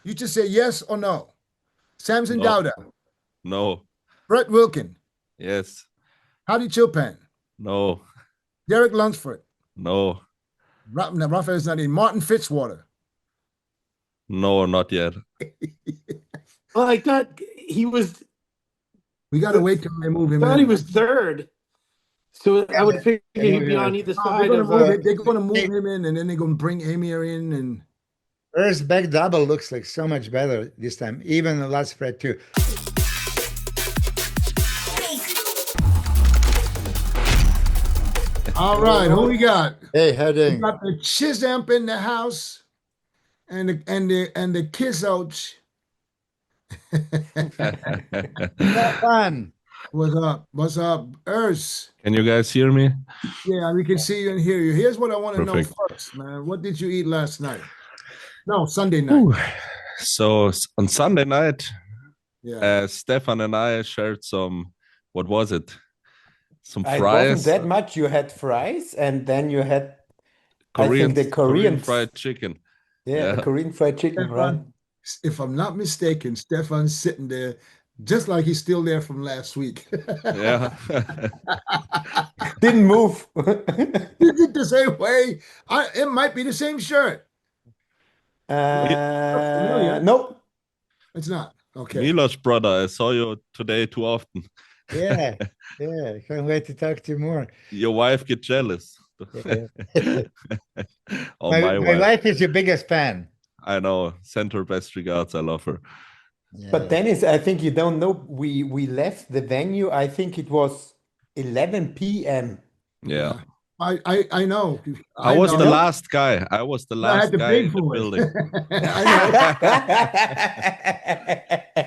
You just say yes or no. Samson No. Dowda, No. Brett Wilkin, Yes. Hadi Chilpan, No. Derek Lunsford, No. Raphael's not in, Martin Fitzwater. No, not yet. Well, I thought he was. We got to wait till they move him Thought in. he was third, so I would figure he'd be on either They're side gonna of. move it. They're gonna move him in, and then they're gonna bring Amir in, and Urs back double looks like so much better this time, even the last spread too. all right, who we got? Hey, We heading. got the Chizamp in the house, and the Kiss Ouch. Fun. What's up? What's up, Urs? Can you guys hear me? Yeah, we can see you and hear you. Here's what I want to know Perfect. first, man. What did you eat last night? No, Sunday night. Ooh. So on Sunday night, Yeah. Stefan and I shared some, what was it? Some It fries. wasn't that much. You had fries, and then you had, Korean, I think, the Korean fried chicken. Yeah, the Korean fried chicken, right? Stefan, if I'm not mistaken, Stefan's sitting there just like he's still there from last week. Yeah. Didn't move. Is it the same way? It might be the same shirt. No, It's not. Okay. Milo's brother, I saw you today too often. Yeah, yeah. Can't wait to talk to you more. Your wife get jealous. Yeah. Oh, my my wife. wife is your biggest fan. I know. Send her best regards. I love her. Yeah. but Dennis, I think you don't know. We left the venue. I think it was 11 p.m. Yeah. I know. I was know. the last guy. I was the I last had to guy pay in the for it. building. I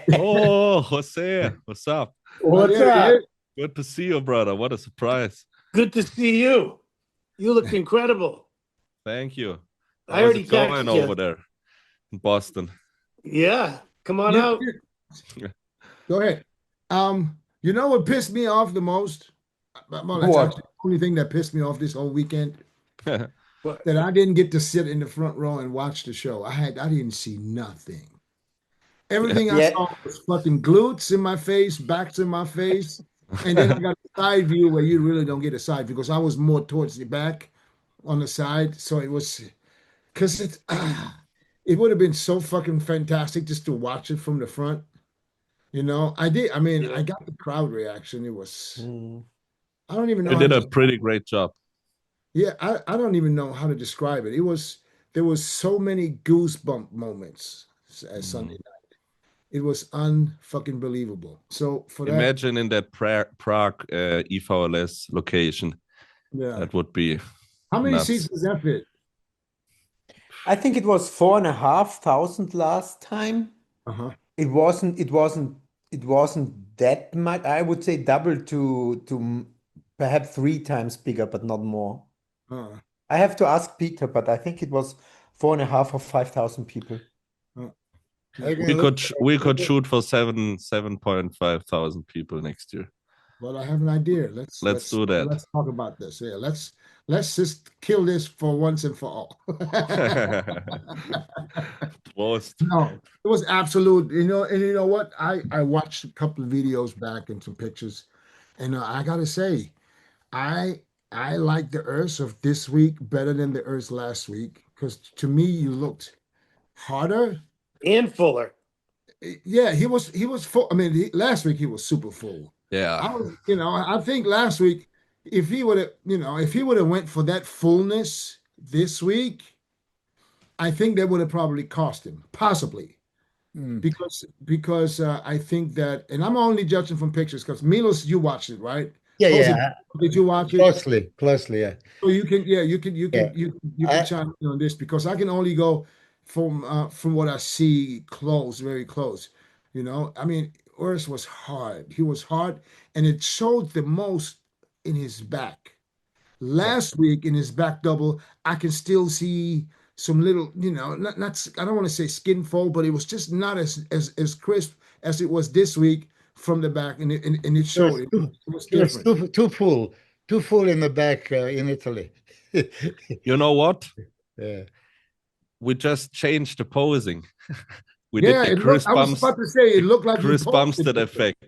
know. Oh, Jose, what's up? What's Yeah, up? Good to see you, brother. What a surprise. Good to see you. You look incredible. Thank you. I How's already it going texted you. over there in Boston? Yeah, come on Yeah, out. Go ahead. You know what pissed me off the most? Well, that's What? actually the only thing that pissed me off this whole weekend. What? That I didn't get to sit in the front row and watch the show. I didn't see nothing. Everything I Yeah. saw was fucking glutes in my face, backs in my face, and then I got a side view where you really don't get a side view because I was more towards the back on the side. So it was because it would have been so fucking fantastic just to watch it from the front. You know, I did. I mean, Yeah. I got the crowd reaction. It was. Mm. I don't even know. You how did to a pretty great job. Yeah, I don't even know how to describe it. There was so many goosebump moments as Sunday night. It was unfucking believable. So for that, Imagine in that Prague EVLS location. yeah. That would be How many nuts. seats does that fit? I think it was 4,500 last time. Uh-huh. It wasn't that much. I would say double to perhaps 3 times bigger, but not more. Uh, I have to ask Peter, but I think it was 4,500 or 5,000 people. We could shoot for 7.5 thousand people next year. well, I have an idea. Let's do that. Let's talk about this. Yeah, let's just kill this for once and for all. Prost. No, it was absolute. And you know what? I watched a couple of videos back and some pictures, and I gotta say, I like the Urs of this week better than the Urs last week because to me you looked harder. And Fuller. Yeah, he was full. I mean, last week he was super full. Yeah. I think last week if he would have went for that fullness this week, I think that would have probably cost him, possibly. Because I think that, and I'm only judging from pictures because Milos, you watched it, right? Yeah. Did you watch it? Closely, yeah. So you can chime in on this because I can only go from what I see close, very close. I mean, Urs was hard. He was hard, and it showed the most in his back. Last week in his back double, I can still see some little, not I don't want to say skin fold, but it was just not as crisp as it was this week from the back, and it showed. It was different. Too full in the back in Italy. You know what? Yeah. We just changed the posing. we did Yeah, the it looked, I was about to say, it looked like you Chris posted Bumstead it. effect.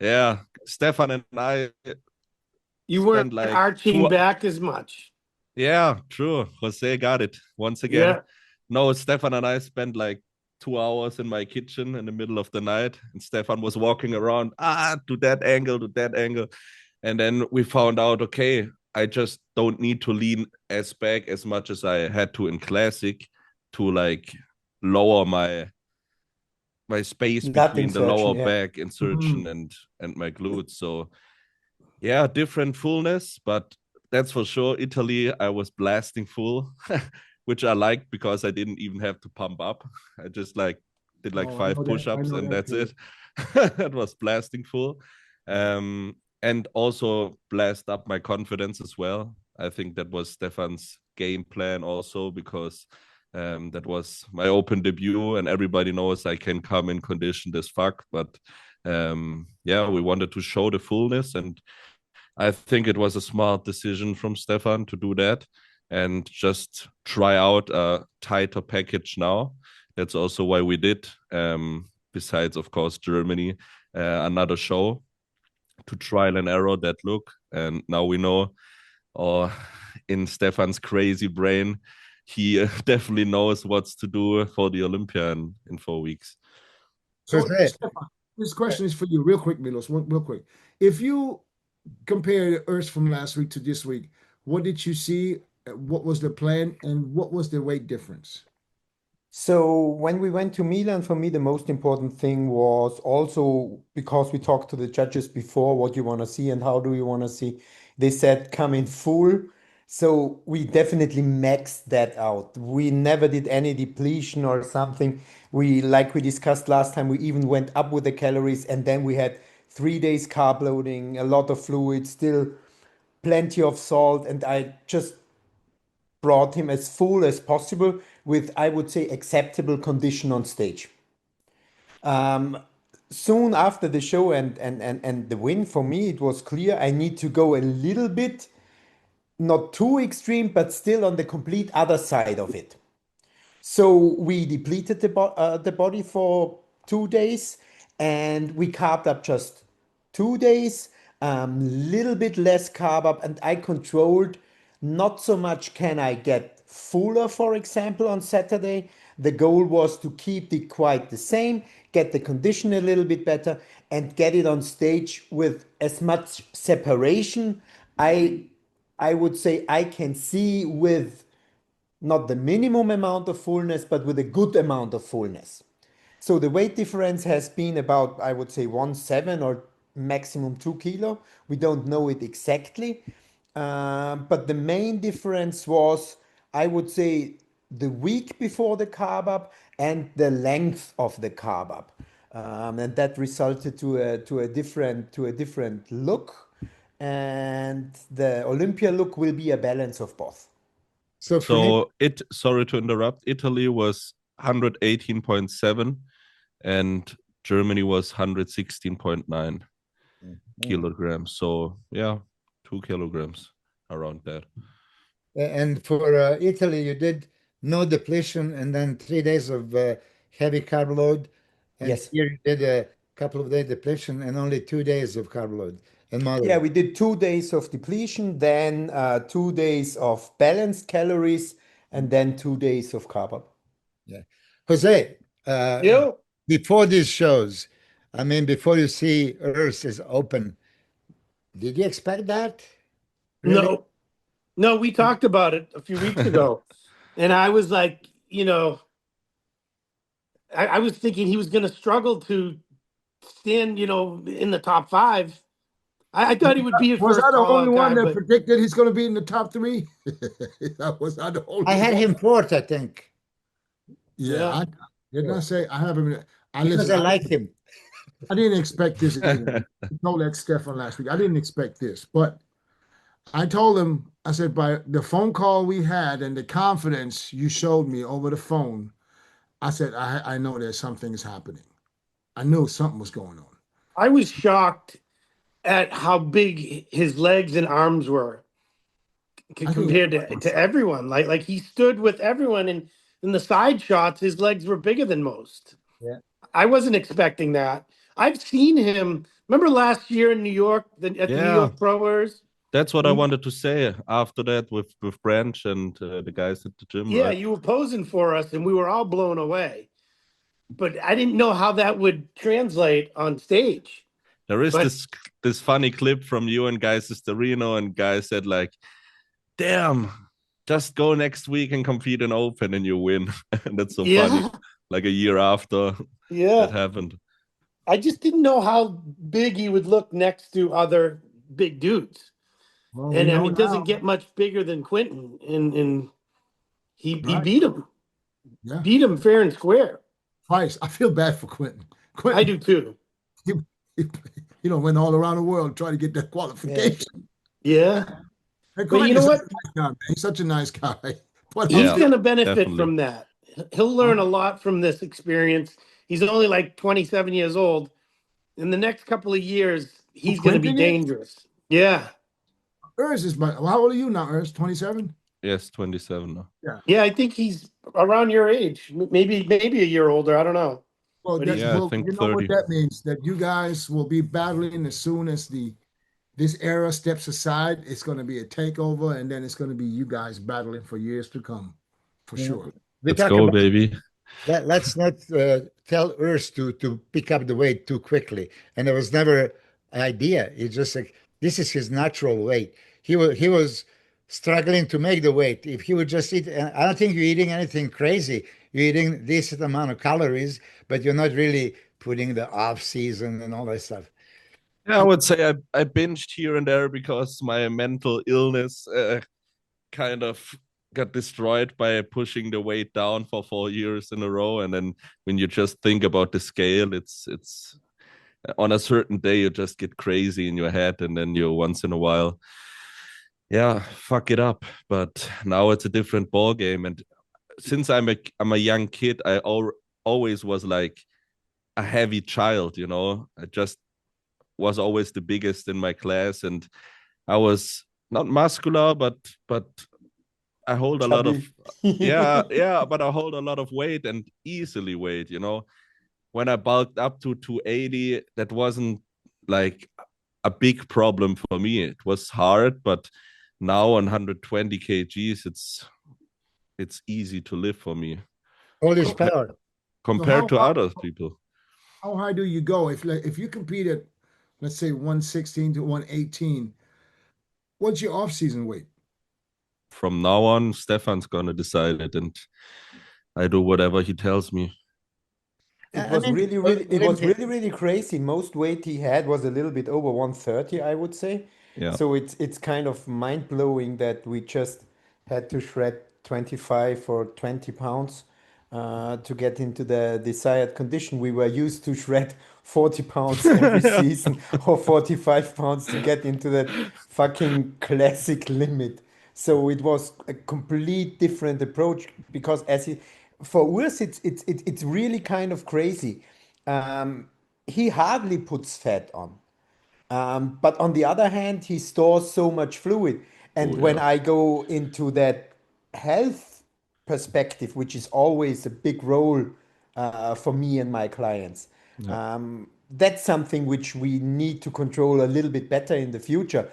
Yeah, Stefan and I You spent weren't like arching back as much. Yeah, true. Jose got it once again. Yeah. No, Stefan and I spent like 2 hours in my kitchen in the middle of the night, and Stefan was walking around, to that angle, to that angle. And then we found out, okay, I just don't need to lean as back as much as I had to in classic to like lower my space Nut between the insertion, lower yeah. back insertion and my glutes. So yeah, different fullness, but that's for sure. Italy, I was blasting full, which I liked because I didn't even have to pump up. I just like did like 5 push-ups and that's it. It was blasting full. And also blast up my confidence as well. I think that was Stefan's game plan also, because that was my open debut and everybody knows I can come in conditioned as fuck. But yeah, we wanted to show the fullness, and I think it was a smart decision from Stefan to do that and just try out a tighter package now. That's also why we did, besides, of course, Germany, another show to trial and error that look. And now we know, or in Stefan's crazy brain, he definitely knows what's to do for the Olympia in 4 weeks. So, Stefan, this question is for you, real quick, Milos, real quick. If you compare Urs from last week to this week, what did you see? What was the plan, and what was the weight difference? So when we went to Milan, for me, the most important thing was also, because we talked to the judges before, what you want to see and how do you want to see. They said come in full. So we definitely maxed that out. We never did any depletion or something. Like we discussed last time, we even went up with the calories, and then we had 3 days carb loading, a lot of fluid, still plenty of salt, and I just brought him as full as possible with, I would say, acceptable condition on stage. Soon after the show and the win, for me, it was clear I need to go a little bit, not too extreme, but still on the complete other side of it. So we depleted the body for 2 days, and we carved up just 2 days, little bit less carb up, and I controlled not so much can I get fuller, for example, on Saturday. The goal was to keep it quite the same, get the condition a little bit better, and get it on stage with as much separation. I would say I can see with not the minimum amount of fullness, but with a good amount of fullness. So the weight difference has been about, I would say, 1.7 or maximum 2 kilo. We don't know it exactly. But the main difference was, I would say, the week before the carb up and the length of the carb up. And that resulted to a different look. And the Olympia look will be a balance of both. So sorry to interrupt. Italy was 118.7 and Germany was 116.9 kilograms. So yeah, 2 kilograms around that. And for Italy, you did no depletion and then 3 days of heavy carb load. And Yes. here you did a couple of days depletion and only 2 days of carb load. And moderate. Yeah, we did 2 days of depletion, then 2 days of balanced calories, and then 2 days of carb up. Yeah. Jose, Yeah. before these shows, I mean, before you see Urs is open, did you expect that? Really? No, we talked about it a few weeks ago. And I was like, I was thinking he was going to struggle to stand, in the top 5. I thought he would be a Was first I the only call-out one guy, that predicted he's going to be in the top 3? Was I the only I had one? him fourth, I think, Yeah, I did not say I have him. because I liked him. I didn't expect this either. I told that Stefan last week. I didn't expect this, but I told him, I said, by the phone call we had and the confidence you showed me over the phone, I said, I know there's something's happening. I knew something was going on. I was shocked at how big his legs and arms were compared to everyone. Like he stood with everyone, and in the side shots, his legs were bigger than most. I wasn't expecting that. I've seen him. Remember last year in New York, at the New York Pro Urs? That's what I wanted to say after that with Branch and the guys at the gym. Yeah, right? you were posing for us, and we were all blown away. But I didn't know how that would translate on stage. There is this funny clip from you and Guys Esterino, and guys said like, "Damn, just go next week and compete in Open and you win." And that's so funny. Like a year after that happened. I just didn't know how big he would look next to other big dudes. Well, and I mean, it doesn't get much bigger than Quinton, and he beat him. Yeah. Beat him fair and square. Twice. I feel bad for Quinton. I do too. He went all around the world trying to get that qualification. Yeah. But you know what? He's such a nice guy. But he's going to benefit from that. He'll learn a lot from this experience. He's only like 27 years old. In the next couple of years, he's going to be dangerous. Yeah. Urs is how old are you now, Urs? 27? Yes, 27 now. Yeah, I think he's around your age. Maybe a year older. I don't know. Well, I think you know 30. What that means? That you guys will be battling as soon as this era steps aside. It's going to be a takeover, and then it's going to be you guys battling for years to come, for sure. Let's go, baby. Let's not tell Urs to pick up the weight too quickly. And there was never an idea. It's just like this is his natural weight. He was struggling to make the weight. If he would just eat, I don't think you're eating anything crazy. You're eating decent amount of calories, but you're not really putting the off season and all that stuff. Yeah, I would say I binged here and there because my mental illness kind of got destroyed by pushing the weight down for 4 years in a row. And then when you just think about the scale, it's on a certain day you just get crazy in your head, and then you once in a while fuck it up. But now it's a different ball game, and since I'm a young kid, I always was like a heavy child, I just was always the biggest in my class, and I was not muscular, but I hold a lot of but I hold a lot of weight and easily weight, When I bulked up to 280, that wasn't like a big problem for me. It was hard, but now on 120 kgs, it's easy to live for me. All this power compared to other people. How high do you go if you compete at, let's say, 116 to 118? What's your off-season weight? From now on, Stefan's gonna decide it, and I do whatever he tells me. It was really crazy. Most weight he had was a little bit over 130, I would say. Yeah. So it's kind of mind blowing that we just had to shred 25 or 20 pounds to get into the desired condition. We were used to shred 40 pounds every season or 45 pounds to get into that fucking classic limit. So it was a complete different approach because for Urs, it's really kind of crazy. He hardly puts fat on. But on the other hand, he stores so much fluid. And when I go into that health perspective, which is always a big role for me and my clients, that's something which we need to control a little bit better in the future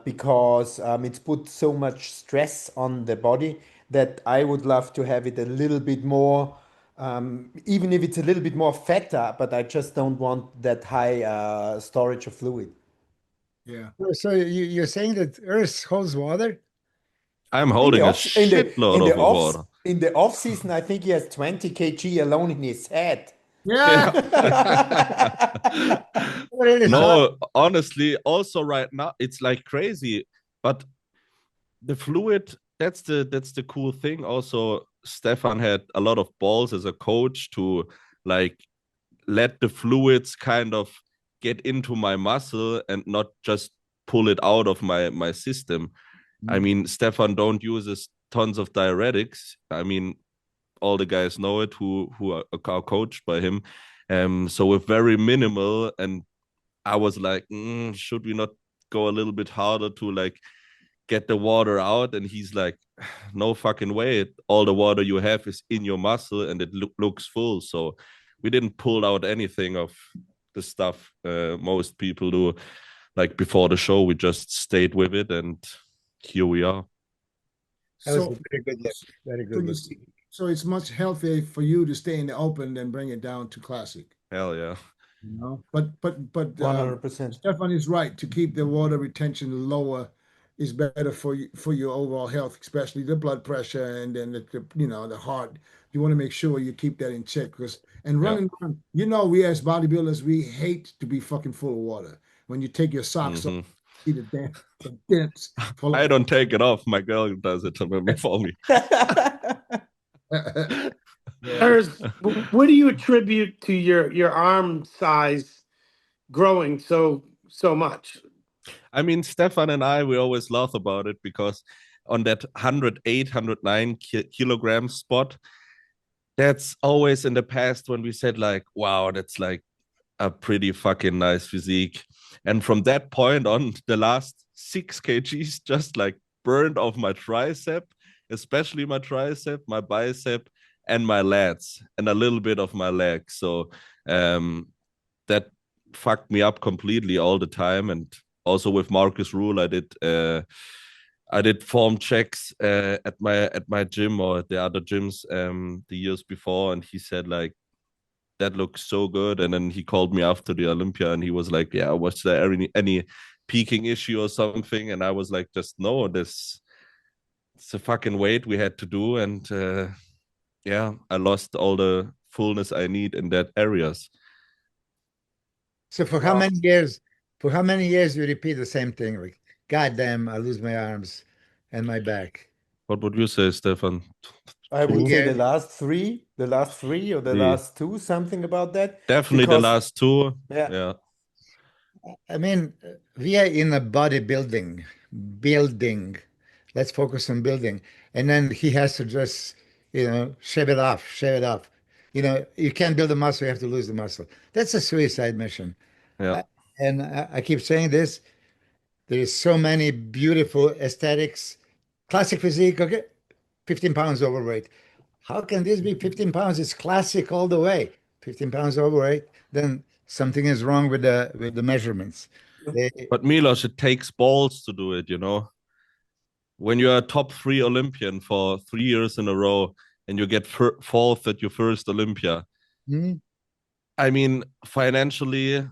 because it's put so much stress on the body that I would love to have it a little bit more, even if it's a little bit more fatter, but I just don't want that high storage of fluid. Yeah. So you're saying that Urs holds water? I'm holding a shitload of water. In the off season, I think he has 20 kg alone in his head. Yeah. No, honestly, also right now it's like crazy, but the fluid, that's the cool thing. Also, Stefan had a lot of balls as a coach to like let the fluids kind of get into my muscle and not just pull it out of my system. I mean, Stefan don't uses tons of diuretics. I mean, all the guys know it who are coached by him. So with very minimal, and I was like, should we not go a little bit harder to like get the water out? And he's like, no fucking way. All the water you have is in your muscle and it looks full. So we didn't pull out anything of the stuff most people do. Like before the show, we just stayed with it, and here we are. That was So, a very good look. Very so good look. so it's much healthier for you to stay in the open than bring it down to classic. Hell yeah. You know, but 100%. Stefan is right. To keep the water retention lower is better for you, for your overall health, especially the blood pressure and then the heart. You want to make sure you keep that in check because running around, we as bodybuilders, we hate to be fucking full of water. When you take your socks off, see the dents. I don't take it off. My girl does it for me. Urs, what do you attribute to your arm size growing so much? I mean, Stefan and I, we always laugh about it because on that 108, 109 kilogram spot, that's always in the past when we said like, wow, that's like a pretty fucking nice physique. And from that point on, the last 6 kgs just like burned off my tricep, especially my tricep, my bicep, and my lats, and a little bit of my leg. So that fucked me up completely all the time. And also with Marcus Rule, I did form checks at my gym or at the other gyms the years before, and he said like, that looks so good. And then he called me after the Olympia, and he was like, yeah, was there any peaking issue or something? And I was like, just no, it's a fucking weight we had to do. And yeah, I lost all the fullness I need in that areas. So for how many years? For how many years you repeat the same thing? Like, God damn, I lose my arms and my back. What would you say, Stefan? I would 2 say the years? last three or the last 2, something about that. Definitely the last 2. Yeah. Yeah. I mean, we are in a bodybuilding, building. Let's focus on building. And then he has to just, shave it off, shave it off. You can't build a muscle, you have to lose the muscle. That's a suicide mission. Yeah. And I keep saying this. There is so many beautiful aesthetics. Classic physique, okay, 15 pounds overweight. How can this be 15 pounds? It's classic all the way. 15 pounds overweight, then something is wrong with the measurements. But Milos, it takes balls to do it, When you're a top 3 Olympian for 3 years in a row and you get 4th at your first Olympia, I mean, financially,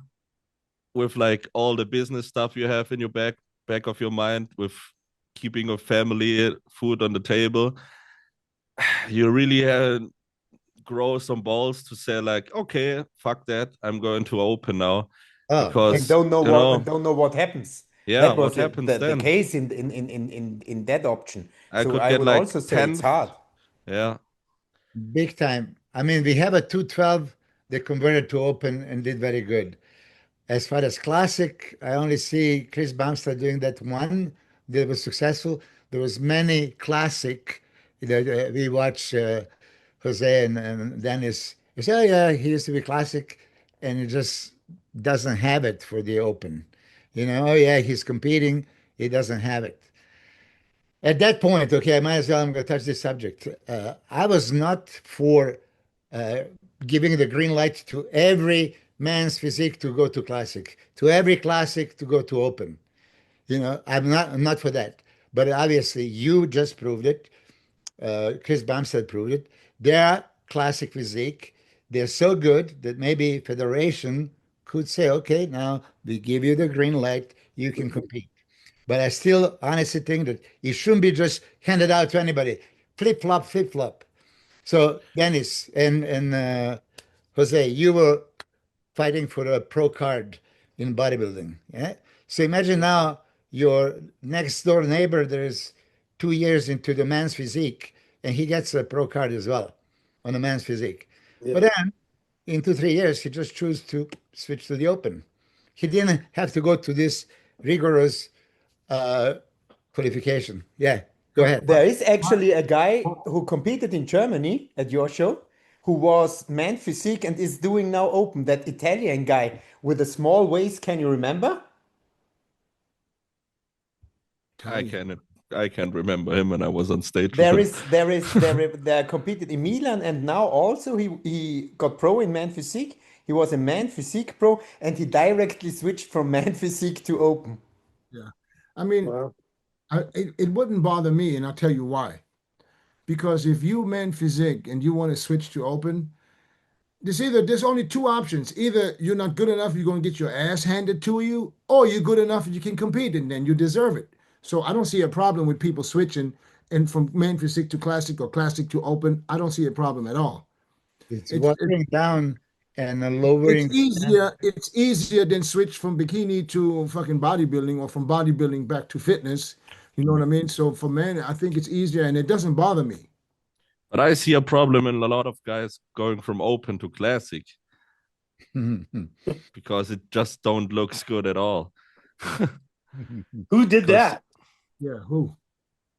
with like all the business stuff you have in your back of your mind, with keeping a family, food on the table, you really grow some balls to say like, okay, fuck that, I'm going to open now. Because and don't know what happens. Yeah, that was what happens the then? case in that option. I So could I get would like also say it's 10th. hard. Yeah. Big time. I mean, we have a 212 that converted to open and did very good. As far as classic, I only see Chris Bumstead doing that one that was successful. There was many classic that we watch Jose and Dennis. You say, oh yeah, he used to be classic, and he just doesn't have it for the open. Oh yeah, he's competing, he doesn't have it. At that point, okay, I might as well, I'm going to touch this subject. I was not for uh, giving the green light to every man's physique to go to classic, to every classic to go to open. I'm not for that. But obviously, you just proved it. Chris Bumstead proved it. Their classic physique, they're so good that maybe federation could say, okay, now we give you the green light, you can compete. But I still honestly think that it shouldn't be just handed out to anybody. Flip flop, flip flop. So Dennis and Jose, you were fighting for a pro card in bodybuilding. Yeah. So imagine now your next door neighbor that is 2 years into the man's physique, and he gets a pro card as well on the man's physique. Yeah. But then in 2, 3 years, he just chose to switch to the open. He didn't have to go to this rigorous qualification. Yeah, go ahead. There is actually a guy who competed in Germany at your show who was man physique and is doing now open. That Italian guy with a small waist. Can you remember? I can. I can't remember him when I was on stage. There competed in Milan, and now also he got pro in man physique. He was a man physique pro, and he directly switched from man physique to open. Yeah. I mean, Wow. it wouldn't bother me, and I'll tell you why. Because if you man physique and you want to switch to open, there's only two options. Either you're not good enough, you're going to get your ass handed to you, or you're good enough and you can compete, and then you deserve it. So I don't see a problem with people switching and from man physique to classic or classic to open. I don't see a problem at all. It's It's watering down and lowering the standard. It's easier than switch from bikini to fucking bodybuilding or from bodybuilding back to fitness. You know what I mean? So for men, I think it's easier and it doesn't bother me. But I see a problem in a lot of guys going from open to classic because it just don't looks good at all. Who did that? Yeah, who?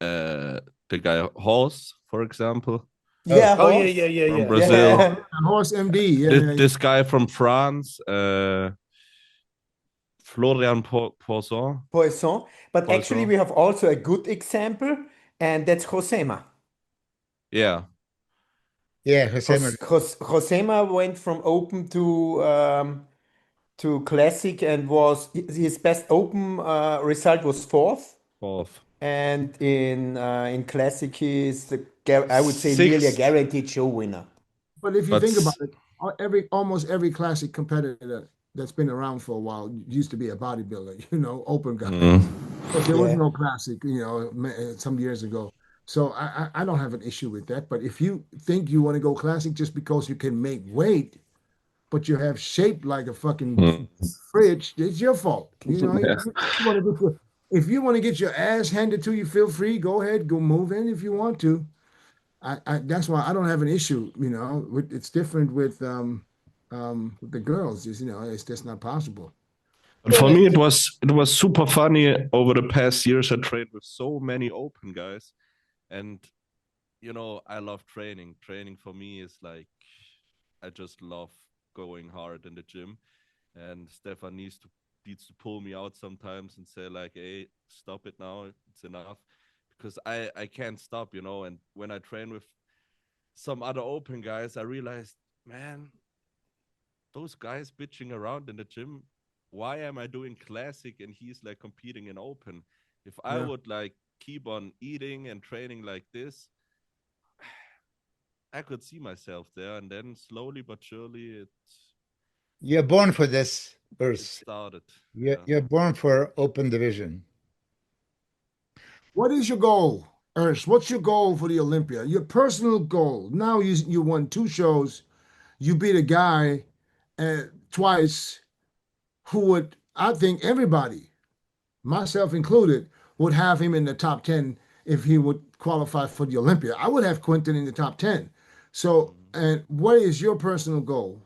The guy Horse, for example. Yeah, Oh, Horst. yeah. From Brazil. Yeah. Horse MD. Yeah, This guy from France, Florian Poisson. But actually, we have also a good example, and that's Josema. Yeah. Yeah, Josema. Josema went from open to classic, and was his best open result was fourth. And in classic, he is I would say nearly a guaranteed show winner. But if you think about it, almost every classic competitor that's been around for a while used to be a bodybuilder, open guy. But there was no classic, some years ago. So I don't have an issue with that. But if you think you want to go classic just because you can make weight, but you have shape like a fucking fridge, it's your fault. If you want to get your ass handed to you, feel free. Go ahead, go move in if you want to. That's why I don't have an issue. It's different with the girls. It's just not possible. But for me, it was super funny over the past years. I trained with so many open guys, and I love training. Training for me is like I just love going hard in the gym, and Stefan needs to pull me out sometimes and say like, "Hey, stop it now. It's enough." Because I can't stop, and when I train with some other open guys, I realized, man, those guys bitching around in the gym, why am I doing classic and he's like competing in open? If I would like keep on eating and training like this, I could see myself there, and then slowly but surely You're born for this, Urs. It started. You're born for open division. What is your goal, Urs? What's your goal for the Olympia? Your personal goal. Now you won 2 shows. You beat a guy twice who would, I think everybody, myself included, would have him in the top 10 if he would qualify for the Olympia. I would have Quinton in the top 10. So, and what is your personal goal?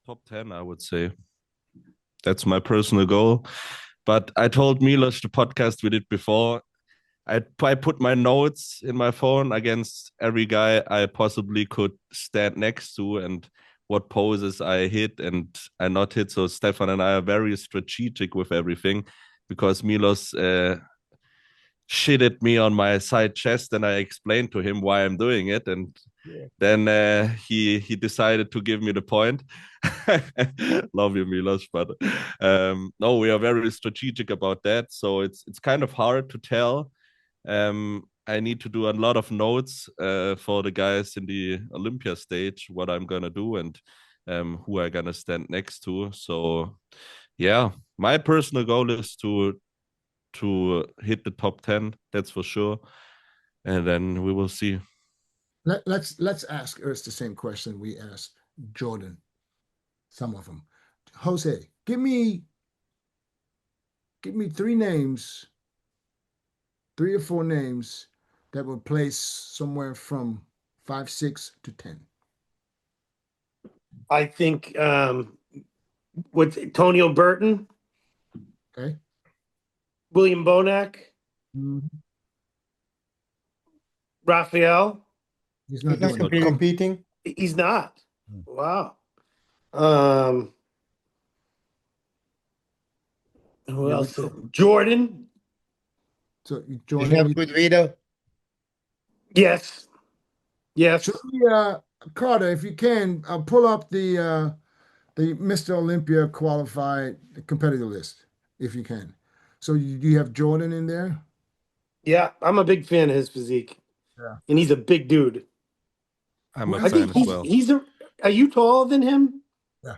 Top 10, I would say. That's my personal goal. But I told Milos, the podcast we did before, I put my notes in my phone against every guy I possibly could stand next to and what poses I hit and I not hit. So Stefan and I are very strategic with everything because Milos shitted me on my side chest and I explained to him why I'm doing it. And then he decided to give me the point. Love you, Milos, but no, we are very strategic about that. So it's kind of hard to tell. I need to do a lot of notes for the guys in the Olympia stage, what I'm gonna do and who I'm gonna stand next to. So yeah, my personal goal is to hit the top 10, that's for sure. And then we will see. Let's ask Urs the same question we asked Jordan. Some of them. Jose, give me 3 names, 3 or 4 names that would place somewhere from 5, 6 to 10. I think with Tonio Burton. Okay. William Bonac. Raphael. He's not competing. He's not. Wow. Who else? Jordan. So you have a good video. Yes. Yes. Should we, Carter, if you can, pull up the Mr. Olympia qualified competitor list, if you can. So you have Jordan in there? Yeah, I'm a big fan of his physique. Yeah. And he's a big dude. I'm a I fan think as well. are you taller than him? Yeah.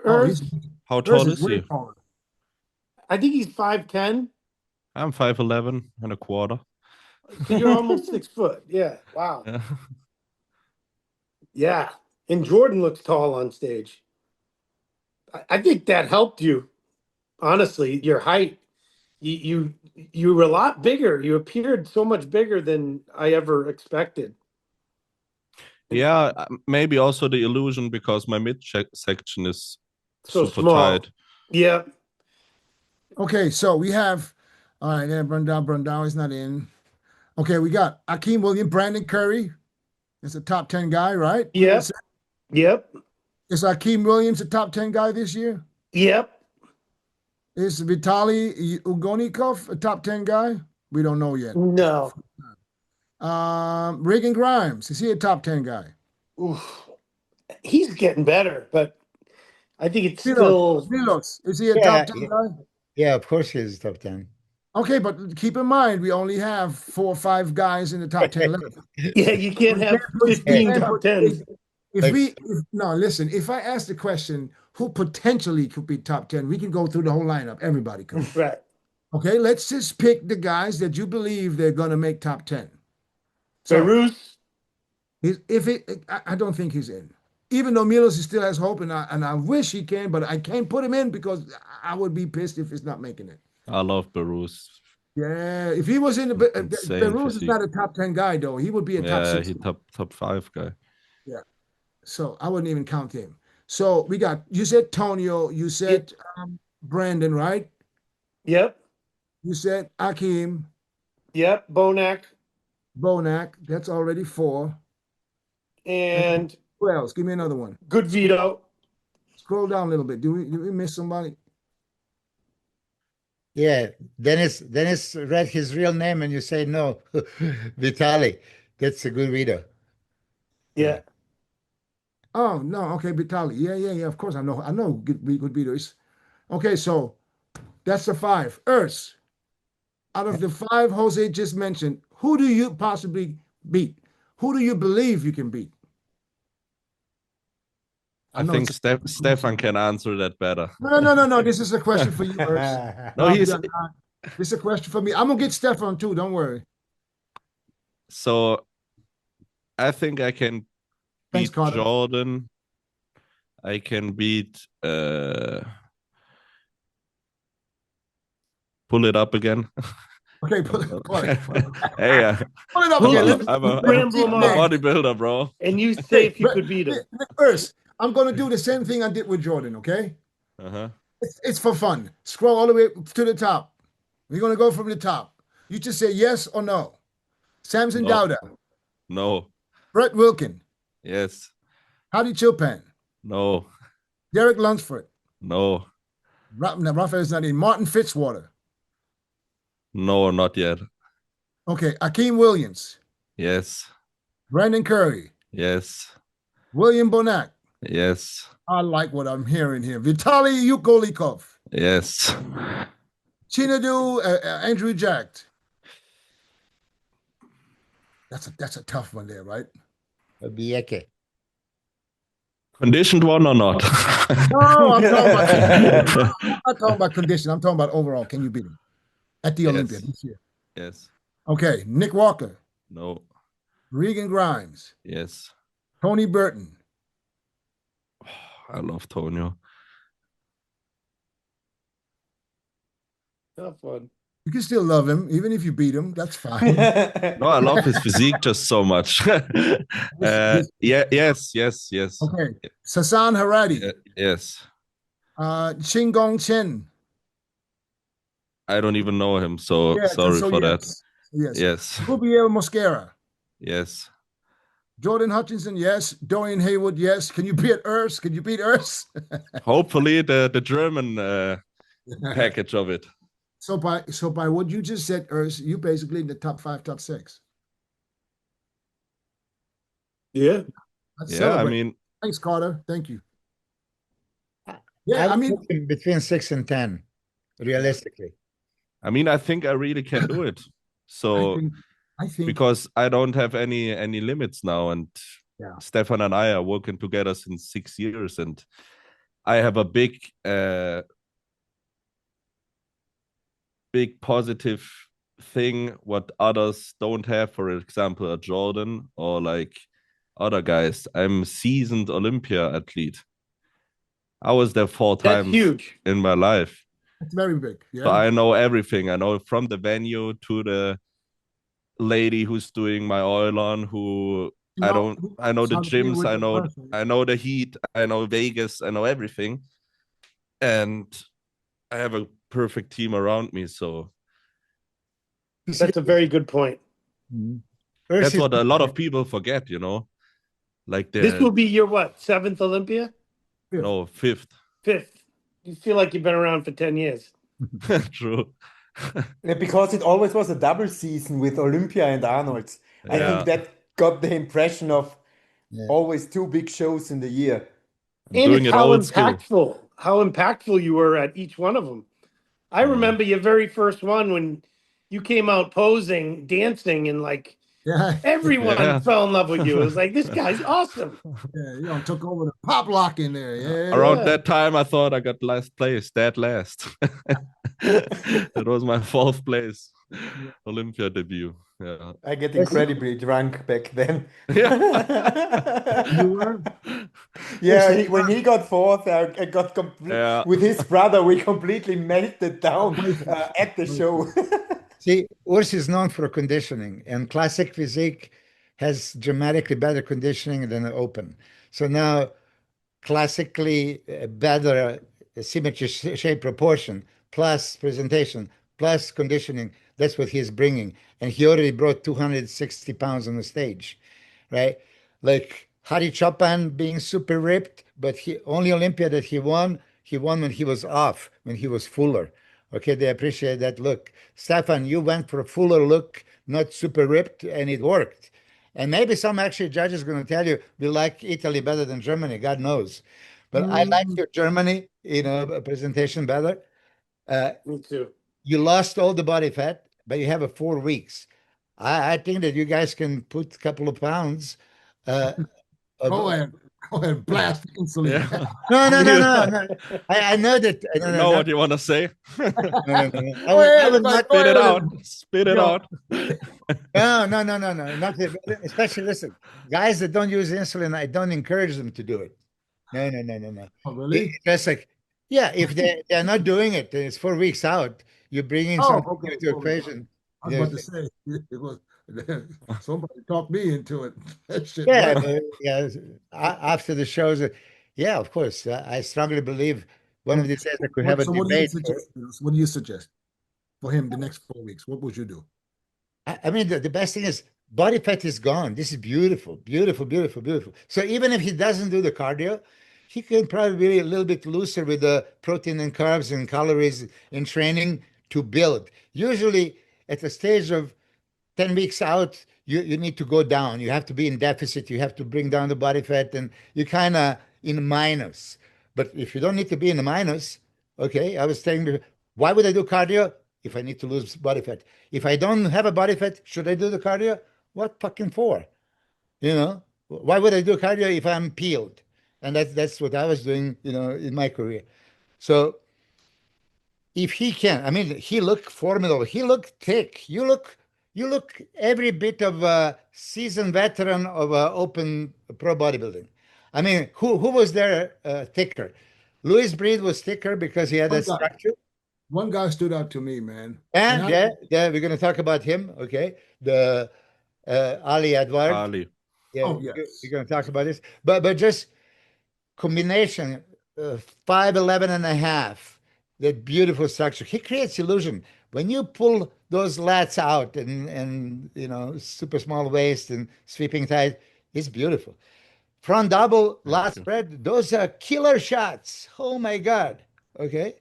Urs? How tall is way he? taller. I think he's 5'10". I'm 5'11" and a quarter. So you're almost 6 foot. Yeah. Wow. Yeah. Yeah. And Jordan looks tall on stage. I think that helped you. Honestly, your height. You were a lot bigger. You appeared so much bigger than I ever expected. Yeah, maybe also the illusion because my section is So super small. tight. Yeah. Okay, so we have, all right, yeah, Brandao is not in. Okay, we got Akeem Williams, Brandon Curry. It's a top 10 guy, right? Yep. Yep. Is Akeem Williams a top 10 guy this year? Yep. Is Vitaly Ugonikov a top 10 guy? We don't know yet. No. Regan Grimes, is he a top 10 guy? Oof. He's getting better, but I think it's still. Milos, is he a top 10 guy? Yeah, of course he's top 10. Okay, but keep in mind, we only have 4 or 5 guys in the top 10 left. Yeah, you can't have 15 top 10s. Listen, if I ask the question, who potentially could be top 10, we can go through the whole lineup. Everybody could. Right. Okay, let's just pick the guys that you believe they're going to make top 10. So, Urs? I don't think he's in. Even though Milos still has hope, and I wish he can, but I can't put him in because I would be pissed if he's not making it. I love Barus. Yeah, if he was in the Barus is not a top 10 guy though. He would be a top 6. He top 5 guy. Yeah. So I wouldn't even count him. So you said Tonio, you said Brandon, right? Yep. You said Akeem. Yep. Bonac. That's already 4. And who else? Give me another one. Good Vito. Scroll down a little bit. Do we miss somebody? Yeah, Dennis read his real name and you say no. Vitaly. That's a good reader. Yeah. Oh no, okay, Vitaly. Yeah. Of course, I know good readers. Okay, so that's the 5. Urs, out of the 5 Jose just mentioned, who do you possibly beat? Who do you believe you can beat? I think SeFan can answer that better. No. This is a question for you, Urs. This is a question for me. I'm gonna get SeFan too. Don't worry. So, I think I can beat Jordan. I can beat. Pull it up again. Okay, pull it Hey, pull it up again. I'm a bodybuilder, bro. And you say if you could beat him. Urs, I'm going to do the same thing I did with Jordan, okay? Uh-huh. It's for fun. Scroll all the way to the top. We're going to go from the top. You just say yes or no. Samson Dowda. No. Brett Wilkin. Yes. Hadi Chilpan. No. Derek Lunsford. No. Raphael's not in. Martin Fitzwater. No, not yet. Okay, Akeem Williams. Yes. Brandon Curry. Yes. William Bonac. Yes. I like what I'm hearing here. Vitaly Ugolikov. Yes. Chinadu Andrew Jacked. That's a tough one there, right? Bieke. Conditioned one or not? No, I'm not talking about condition. I'm talking about overall. Can you beat him at the Olympia this year? Yes. Okay, Nick Walker. No. Regan Grimes. Yes. Tony Burton. I love Tonio. Tough one. You can still love him, even if you beat him. That's fine. No, I love his physique just so much. Yes. Okay. Sasan Haradi. Yes. Chingong Chen. I don't even know him, so sorry for that. Yes. Rubiel Mosquera. Yes. Jordan Hutchinson, yes. Dorian Haywood, yes. Can you beat Urs? Can you beat Urs? Hopefully the German package of it. So by what you just said, Urs, you basically in the top 5, top 6. Yeah. Let's Yeah, I celebrate. mean, Thanks, Carter. Thank you. I Yeah, I would mean, put him between 6 and 10, realistically. I think I really can do it. I So think, I think, because I don't have any limits now, and yeah. Stefan and I are working together since 6 years, and I have a big positive thing what others don't have. For example, a Jordan or like other guys. I'm seasoned Olympia athlete. I was there 4 That's times huge. in my life. It's very big. So Yeah. I know everything. I know from the venue to the lady who's doing my oil on, who You I know, don't he I know knows the how to deal gyms, with the person. I know the heat, I know Vegas, I know everything. And I have a perfect team around me. So That's a very good point. that's Urs is what a lot of people forget, Like This will the be your what, 7th Olympia? Yeah. no 5th. 5th. You feel like you've been around for 10 years. True. Yeah, because it always was a double season with Olympia and Arnold. I think Yeah. that got the impression of Yeah. always 2 big shows in the year. I'm And doing it's it old school. how impactful you were at each one of them. I remember your very first one when you came out posing, dancing, and like Yeah. everyone Yeah. fell in love with you. It was like, this guy's awesome. Yeah. Took over the pop lock in there. Yeah. Around that time, I thought I got last place, dead last. That was my 4th place Olympia debut. Yeah. I get Urs- incredibly drunk back then. You were? Yeah, when he got fourth, I got Yeah. with his brother. We completely melted down at the show. See, Urs is known for conditioning, and classic physique has dramatically better conditioning than the open. So now, classically better symmetry, shape, proportion, plus presentation, plus conditioning. That's what he's bringing. And he already brought 260 pounds on the stage, right? Like Hari Chopin being super ripped, but he only Olympia that he won when he was off, when he was fuller. Okay, they appreciate that look. Stefan, you went for a fuller look, not super ripped, and it worked. And maybe some actually judges going to tell you we like Italy better than Germany. God knows, but I like your Germany, presentation better. Me too. You lost all the body fat, but you have a 4 weeks. I think that you guys can put a couple of pounds. Uh, Go of, ahead. Go ahead. Blast insulin. Yeah. no. I know that. No, You no, know not, what you want to say? no. Go ahead. I will not. Spit it out. Spit it Yo. out. No. Not especially listen, guys that don't use insulin. I don't encourage them to do it. No. Oh, really? Just like, yeah, if they're not doing it, then it's 4 weeks out. You're bringing Oh, something okay. to equation. I was about to say, it was, somebody talked me into it. That shit Yeah, worked. after the shows, yeah, of course. I strongly believe one of these days I could have a So what do you debate. suggest? What do you suggest for him the next 4 weeks? What would you do? I mean, the best thing is body fat is gone. This is beautiful, beautiful, beautiful, beautiful. So even if he doesn't do the cardio, he can probably be a little bit looser with the protein and carbs and calories in training to build. Usually at the stage of 10 weeks out, you need to go down. You have to be in deficit. You have to bring down the body fat, and you're kind of in minus. But if you don't need to be in the minus, okay, I was saying, why would I do cardio if I need to lose body fat? If I don't have a body fat, should I do the cardio? What fucking for? Why would I do cardio if I'm peeled? And that's what I was doing, in my career. So if he can, I mean, he looked formidable. He looked thick. You look every bit of a seasoned veteran of open pro bodybuilding. I mean, who was there thicker? Louis Breed was thicker because he had One that guy, structure. one guy stood out to me, man. And yeah, we're going to talk about him. Okay, the Ali Edward. Ali. Yeah, Oh we're yes, going to talk about this. But just combination, 5'11" and a half, that beautiful structure. He creates illusion. When you pull those lats out and super small waist and sweeping tight, it's beautiful. Front double, Thank lat you. spread, those are killer shots. Oh my God. Okay.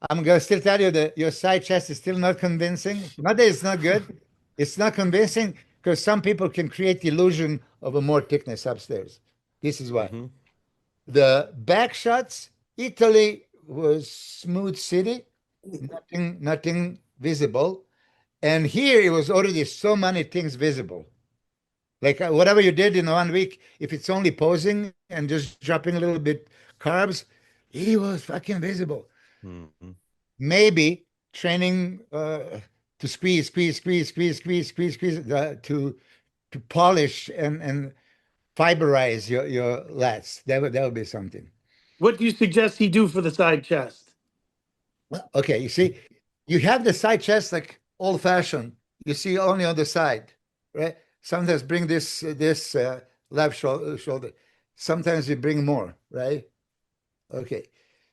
I'm gonna still tell you that your side chest is still not convincing. Not that it's not good. It's not convincing because some people can create the illusion of a more thickness upstairs. This is why. Mm-hmm. The back shots, Italy was smooth city, nothing visible. And here it was already so many things visible. Like whatever you did in 1 week, if it's only posing and just dropping a little bit carbs, he was fucking visible. Mm-hmm. Maybe training to squeeze to polish and fiberize your lats. That would be something. What do you suggest he do for the side chest? Well, okay, you see, you have the side chest like old fashioned. You see only on the side, right? Sometimes bring this left shoulder. Sometimes you bring more, right? Okay.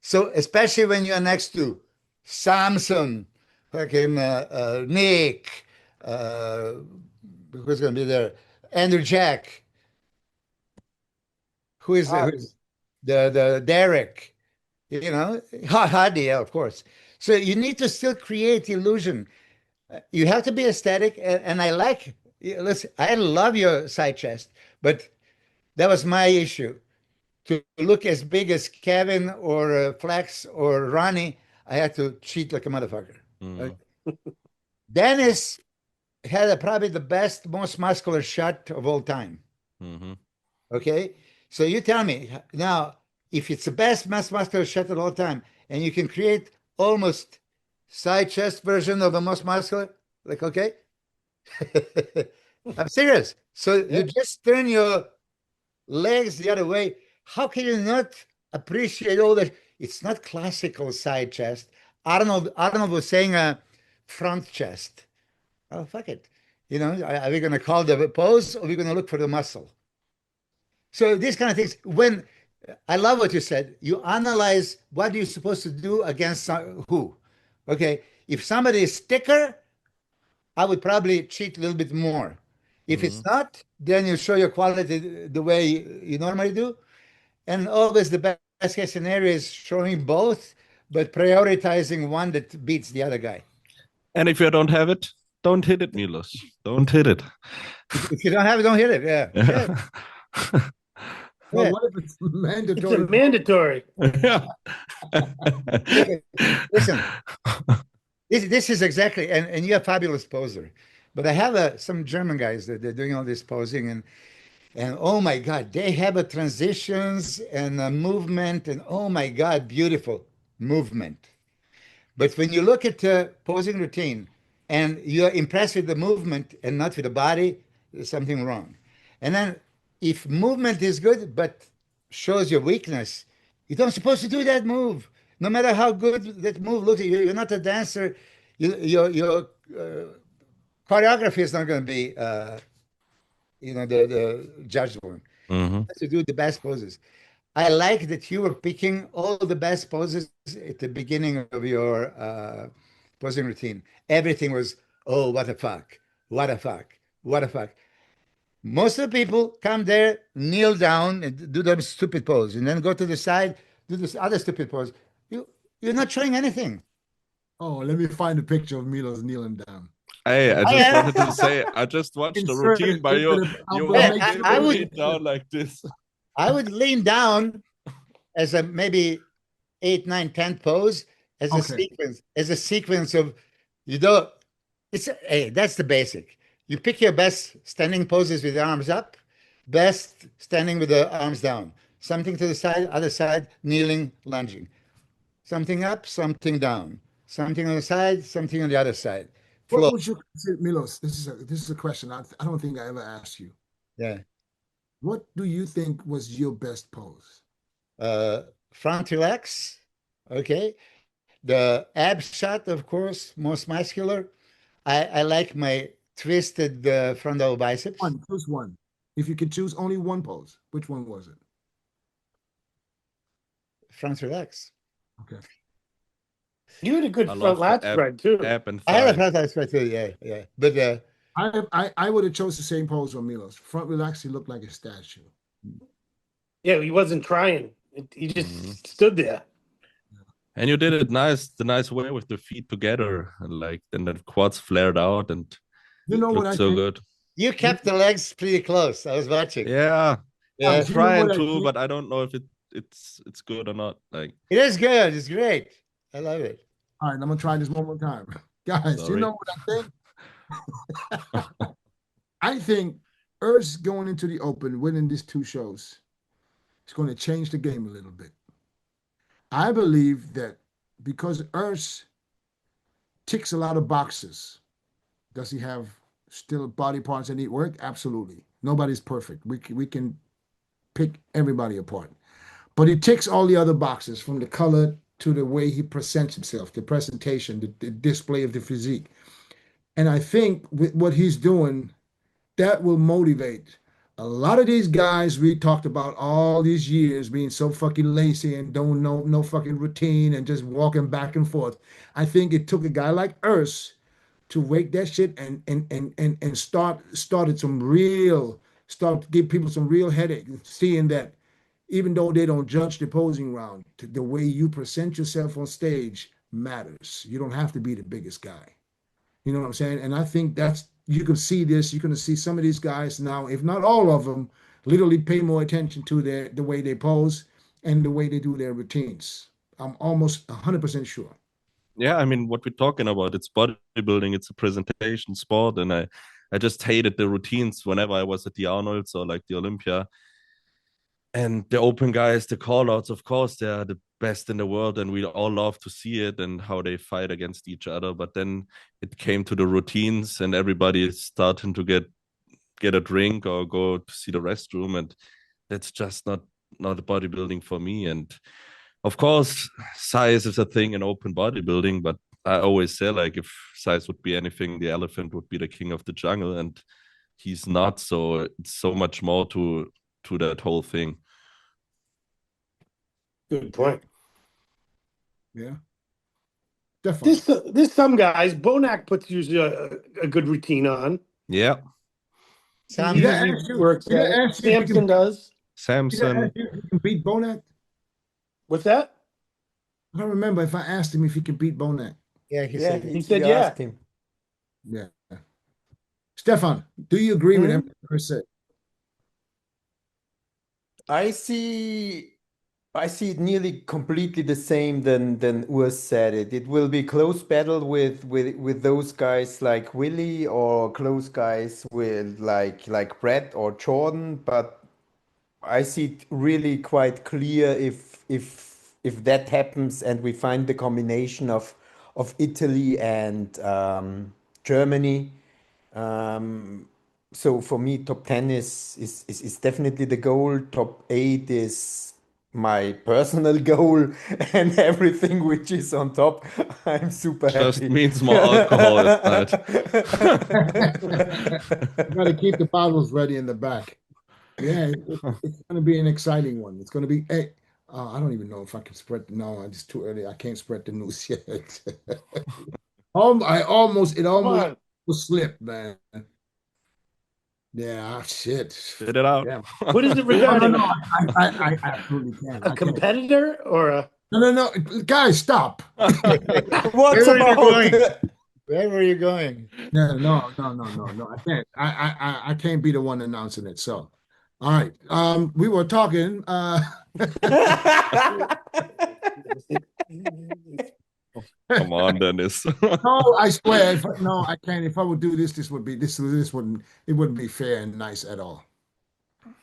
So especially when you're next to Samson, fucking Nick, who's going to be there? Andrew Jack, who's the Derek, Hardy, yeah, of course. So you need to still create illusion. You have to be aesthetic, and I like. Listen, I love your side chest, but that was my issue. To look as big as Kevin or Flex or Ronnie, I had to cheat like a motherfucker. Mm-hmm. Dennis had probably the best, most muscular shot of all time. Mm-hmm. Okay, so you tell me now if it's the best most muscular shot of all time, and you can create almost side chest version of a most muscular, like okay, I'm serious. So you just turn your legs the other way. How can you not appreciate all that? It's not classical side chest. Arnold was saying a front chest. Oh, fuck it. Are we going to call the pose or are we going to look for the muscle? So these kind of things, when I love what you said, you analyze what you're supposed to do against who. Okay. If somebody is thicker, I would probably cheat a little bit more. If it's not, then you show your quality the way you normally do. And always the best case scenario is showing both, but prioritizing one that beats the other guy. And if you don't have it, don't hit it, Milos. Don't hit it. If you don't have it, don't hit it. Yeah. Well, what if it's mandatory? It's mandatory. Yeah. Listen, this is exactly, and you're a fabulous poser. But I have some German guys that they're doing all this posing, and oh my God, they have a transitions and a movement, and oh my God, beautiful movement. But when you look at the posing routine and you're impressed with the movement and not with the body, there's something wrong. And then if movement is good but shows your weakness, you don't supposed to do that move. No matter how good that move looks, you're not a dancer. Your choreography is not going to be, the judged one. Mm-hmm. To do the best poses. I like that you were picking all the best poses at the beginning of your posing routine. Everything was, oh, what a fuck, what a fuck, what a fuck. Most of the people come there, kneel down, and do the stupid pose, and then go to the side, do this other stupid pose. You're not showing anything. Oh, let me find a picture of Milos kneeling down. Hey, I just wanted to say, I just watched the routine by you. You I would lean down like this. I would lean down as a maybe 8, 9, 10th pose as a sequence of that's the basic. You pick your best standing poses with the arms up, best standing with the arms down, something to the side, other side, kneeling, lunging, something up, something down, something on the side, something on the other side. What would you consider, Milos? This is a question I don't think I ever asked you. Yeah. What do you think was your best pose? Front relax. Okay. The ab shot, of course, most muscular. I like my twisted frontal biceps. Choose one. If you could choose only one pose, which one was it? Front relax. Okay. You had a good front lat spread too. I had a front lat spread too. Yeah. But I would have chose the same pose on Milos. Front relax, he looked like a statue. Yeah, he wasn't trying. He just stood there. And you did it the nice way with the feet together, and like then the quads flared out, and You know it what looked I so think? good. You kept the legs pretty close. I was watching. Yeah, I'm Yeah, You know trying what I to, think? but I don't know if it's good or not. Like, it is good. It's great. I love it. All right, I'm gonna try this one more time. Guys, you sorry. know what I think? I think Urs going into the Open, winning these two shows, is going to change the game a little bit. I believe that because Urs ticks a lot of boxes, does he have still body parts that need work? Absolutely. Nobody's perfect. We can pick everybody apart. But he ticks all the other boxes from the color to the way he presents himself, the presentation, the display of the physique. And I think with what he's doing, that will motivate a lot of these guys we talked about all these years being so fucking lazy and don't know no fucking routine and just walking back and forth. I think it took a guy like Urs to wake that shit and started some real start to give people some real headache, seeing that even though they don't judge the opposing round, the way you present yourself on stage matters. You don't have to be the biggest guy. You know what I'm saying? And I think that's you can see this. You're going to see some of these guys now, if not all of them, literally pay more attention to the way they pose and the way they do their routines. I'm almost 100% sure. Yeah, I mean, what we're talking about, it's bodybuilding, it's a presentation sport, and I just hated the routines whenever I was at the Arnolds or like the Olympia. And the open guys, the call-outs, of course, they're the best in the world, and we all love to see it and how they fight against each other. But then it came to the routines, and everybody is starting to get a drink or go to see the restroom, and that's just not bodybuilding for me. And of course, size is a thing in open bodybuilding, but I always say, like, if size would be anything, the elephant would be the king of the jungle, and he's not. So it's so much more to that whole thing. Good point. Yeah, definitely. There's some guys. Bonac puts usually a good routine on. Yeah. He usually works at it. Samson does. Samson. He can beat Bonac. What's that? I don't remember if I asked him if he could beat Bonac. Yeah, he said yeah. Asked him. Yeah. Stefan, do you agree with him per se? I see it nearly completely the same than Urs said it. It will be close battle with those guys like Willie or close guys with like Brett or Jordan, but I see it really quite clear if that happens and we find the combination of Italy and Germany. So for me, top 10 is definitely the goal. Top 8 is my personal goal, and everything which is on top, I'm super Just happy. means more alcohol at night. You got to keep the bottles ready in the back. Yeah, it's going to be an exciting one. It's going to be. Hey, I don't even know if I can spread. No, it's too early. I can't spread the news yet. It almost slipped, man. Yeah, shit. Spit it out. Yeah. What is it regarding? No, I absolutely can't. A competitor or a? No, guys, stop. What's Where are you about? going? Where are you going? No. I can't. I can't be the one announcing it. So, all right. We were talking. Come on, Dennis. No, I swear. I can't. If I would do this, this wouldn't be fair and nice at all.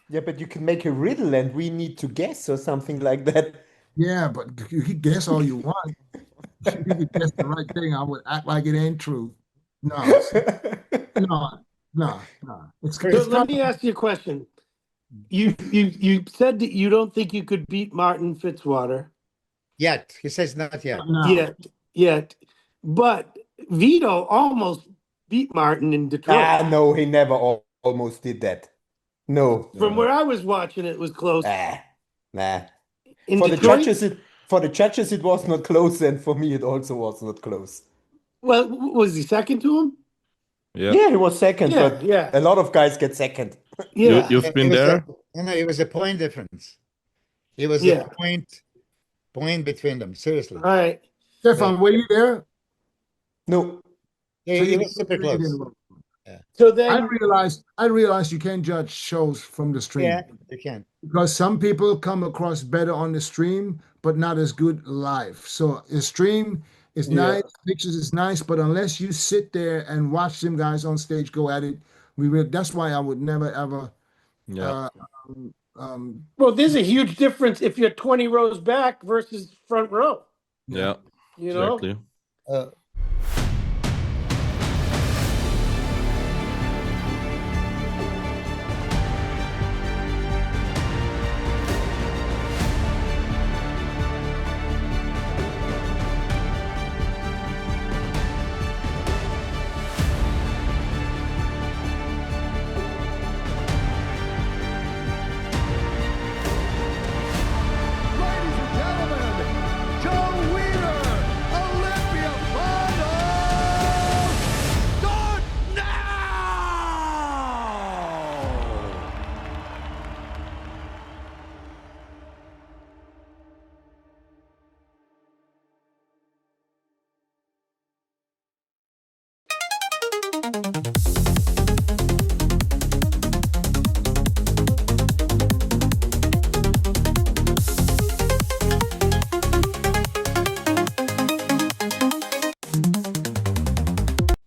Yeah, but you can make a riddle and we need to guess or something like that. Yeah, but you can guess all you want. If you could guess the right thing, I would act like it ain't true. No. Let me ask you a question. You said that you don't think you could beat Martin Fitzwater. Yet. He says not yet. No. Yet. But Vito almost beat Martin in Detroit. No, he never almost did that. No. From where I was watching, it was close. Nah. In For Detroit, the judges, it was not close, and for me, it also was not close. well, was he second to him? Yeah, he was second, but a lot of guys get second. Yeah. You've been there? No, it was a point difference. It was a point point between them. Seriously. All right. SeFan, were you there? No. Yeah, So it you was super you didn't close. look. So I then, realized you can't judge shows from the stream Yeah, you can. because some people come across better on the stream, but not as good live. So the stream is Yeah. nice, pictures is nice, but unless you sit there and watch them guys on stage go at it, that's why I would never ever. Yeah. well, there's a huge difference if you're 20 rows back versus front row. Yeah. You know? Exactly. Uh, Ladies and gentlemen, Joe Weider, Olympia Finals start now!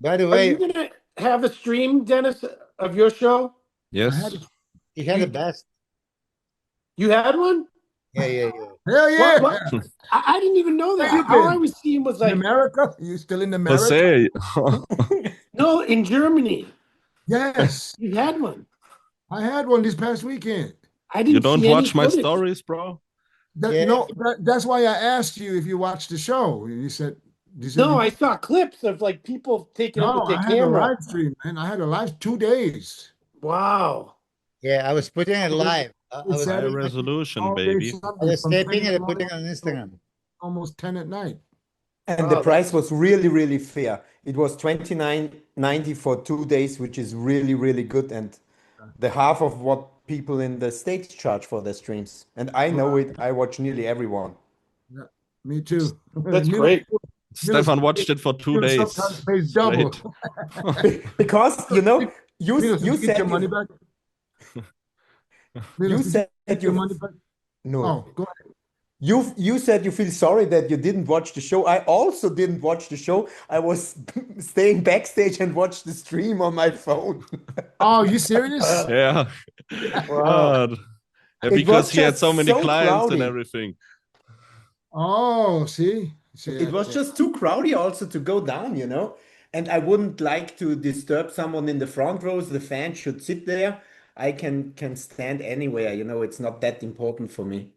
by the Are you way, going to have a stream, Dennis, of your show? Yes. he had the best. You had one? Yeah. Hell yeah! What? I didn't even know Where that. you All been? I was seeing was In like, America? You still in America? Jose, no, in Germany. Yes, You had one. I had one this past weekend. I didn't you don't see any watch my footage. stories, bro? Yeah. No, that's why I asked you if you watched the show. You said No, you I saw clips of like people taking it No, with their I had a camera. live stream, man. I had a live 2 days. Wow. Yeah, I was putting it live. I It's was High Saturday, resolution, all day baby. Sunday, from 10 taping in it the and putting it morning on Instagram. to almost 10 at night. And Oh, the price was really, really fair. It was $29.90 for 2 days, which is really, really good, and the half of what people in the States charge for their streams. And I know it. I watch nearly everyone. Yeah, me too. That's Milo- great. Stefan watched it for 2 Milo days. sometimes pays double. Straight. Because, you know, Milo, you did you get said your money back? Milo, you did said get your money you back? no. Oh, go ahead. You said you feel sorry that you didn't watch the show. I also didn't watch the show. I was staying backstage and watched the stream on my phone. Oh, you serious? Yeah. Wow. God. Yeah, It because was he had just so many so clients and crowded. everything. Oh, see? It was just too crowded also to go down, you know. And I wouldn't like to disturb someone in the front rows. The fan should sit there. I can stand anywhere, you know. It's not that important for me.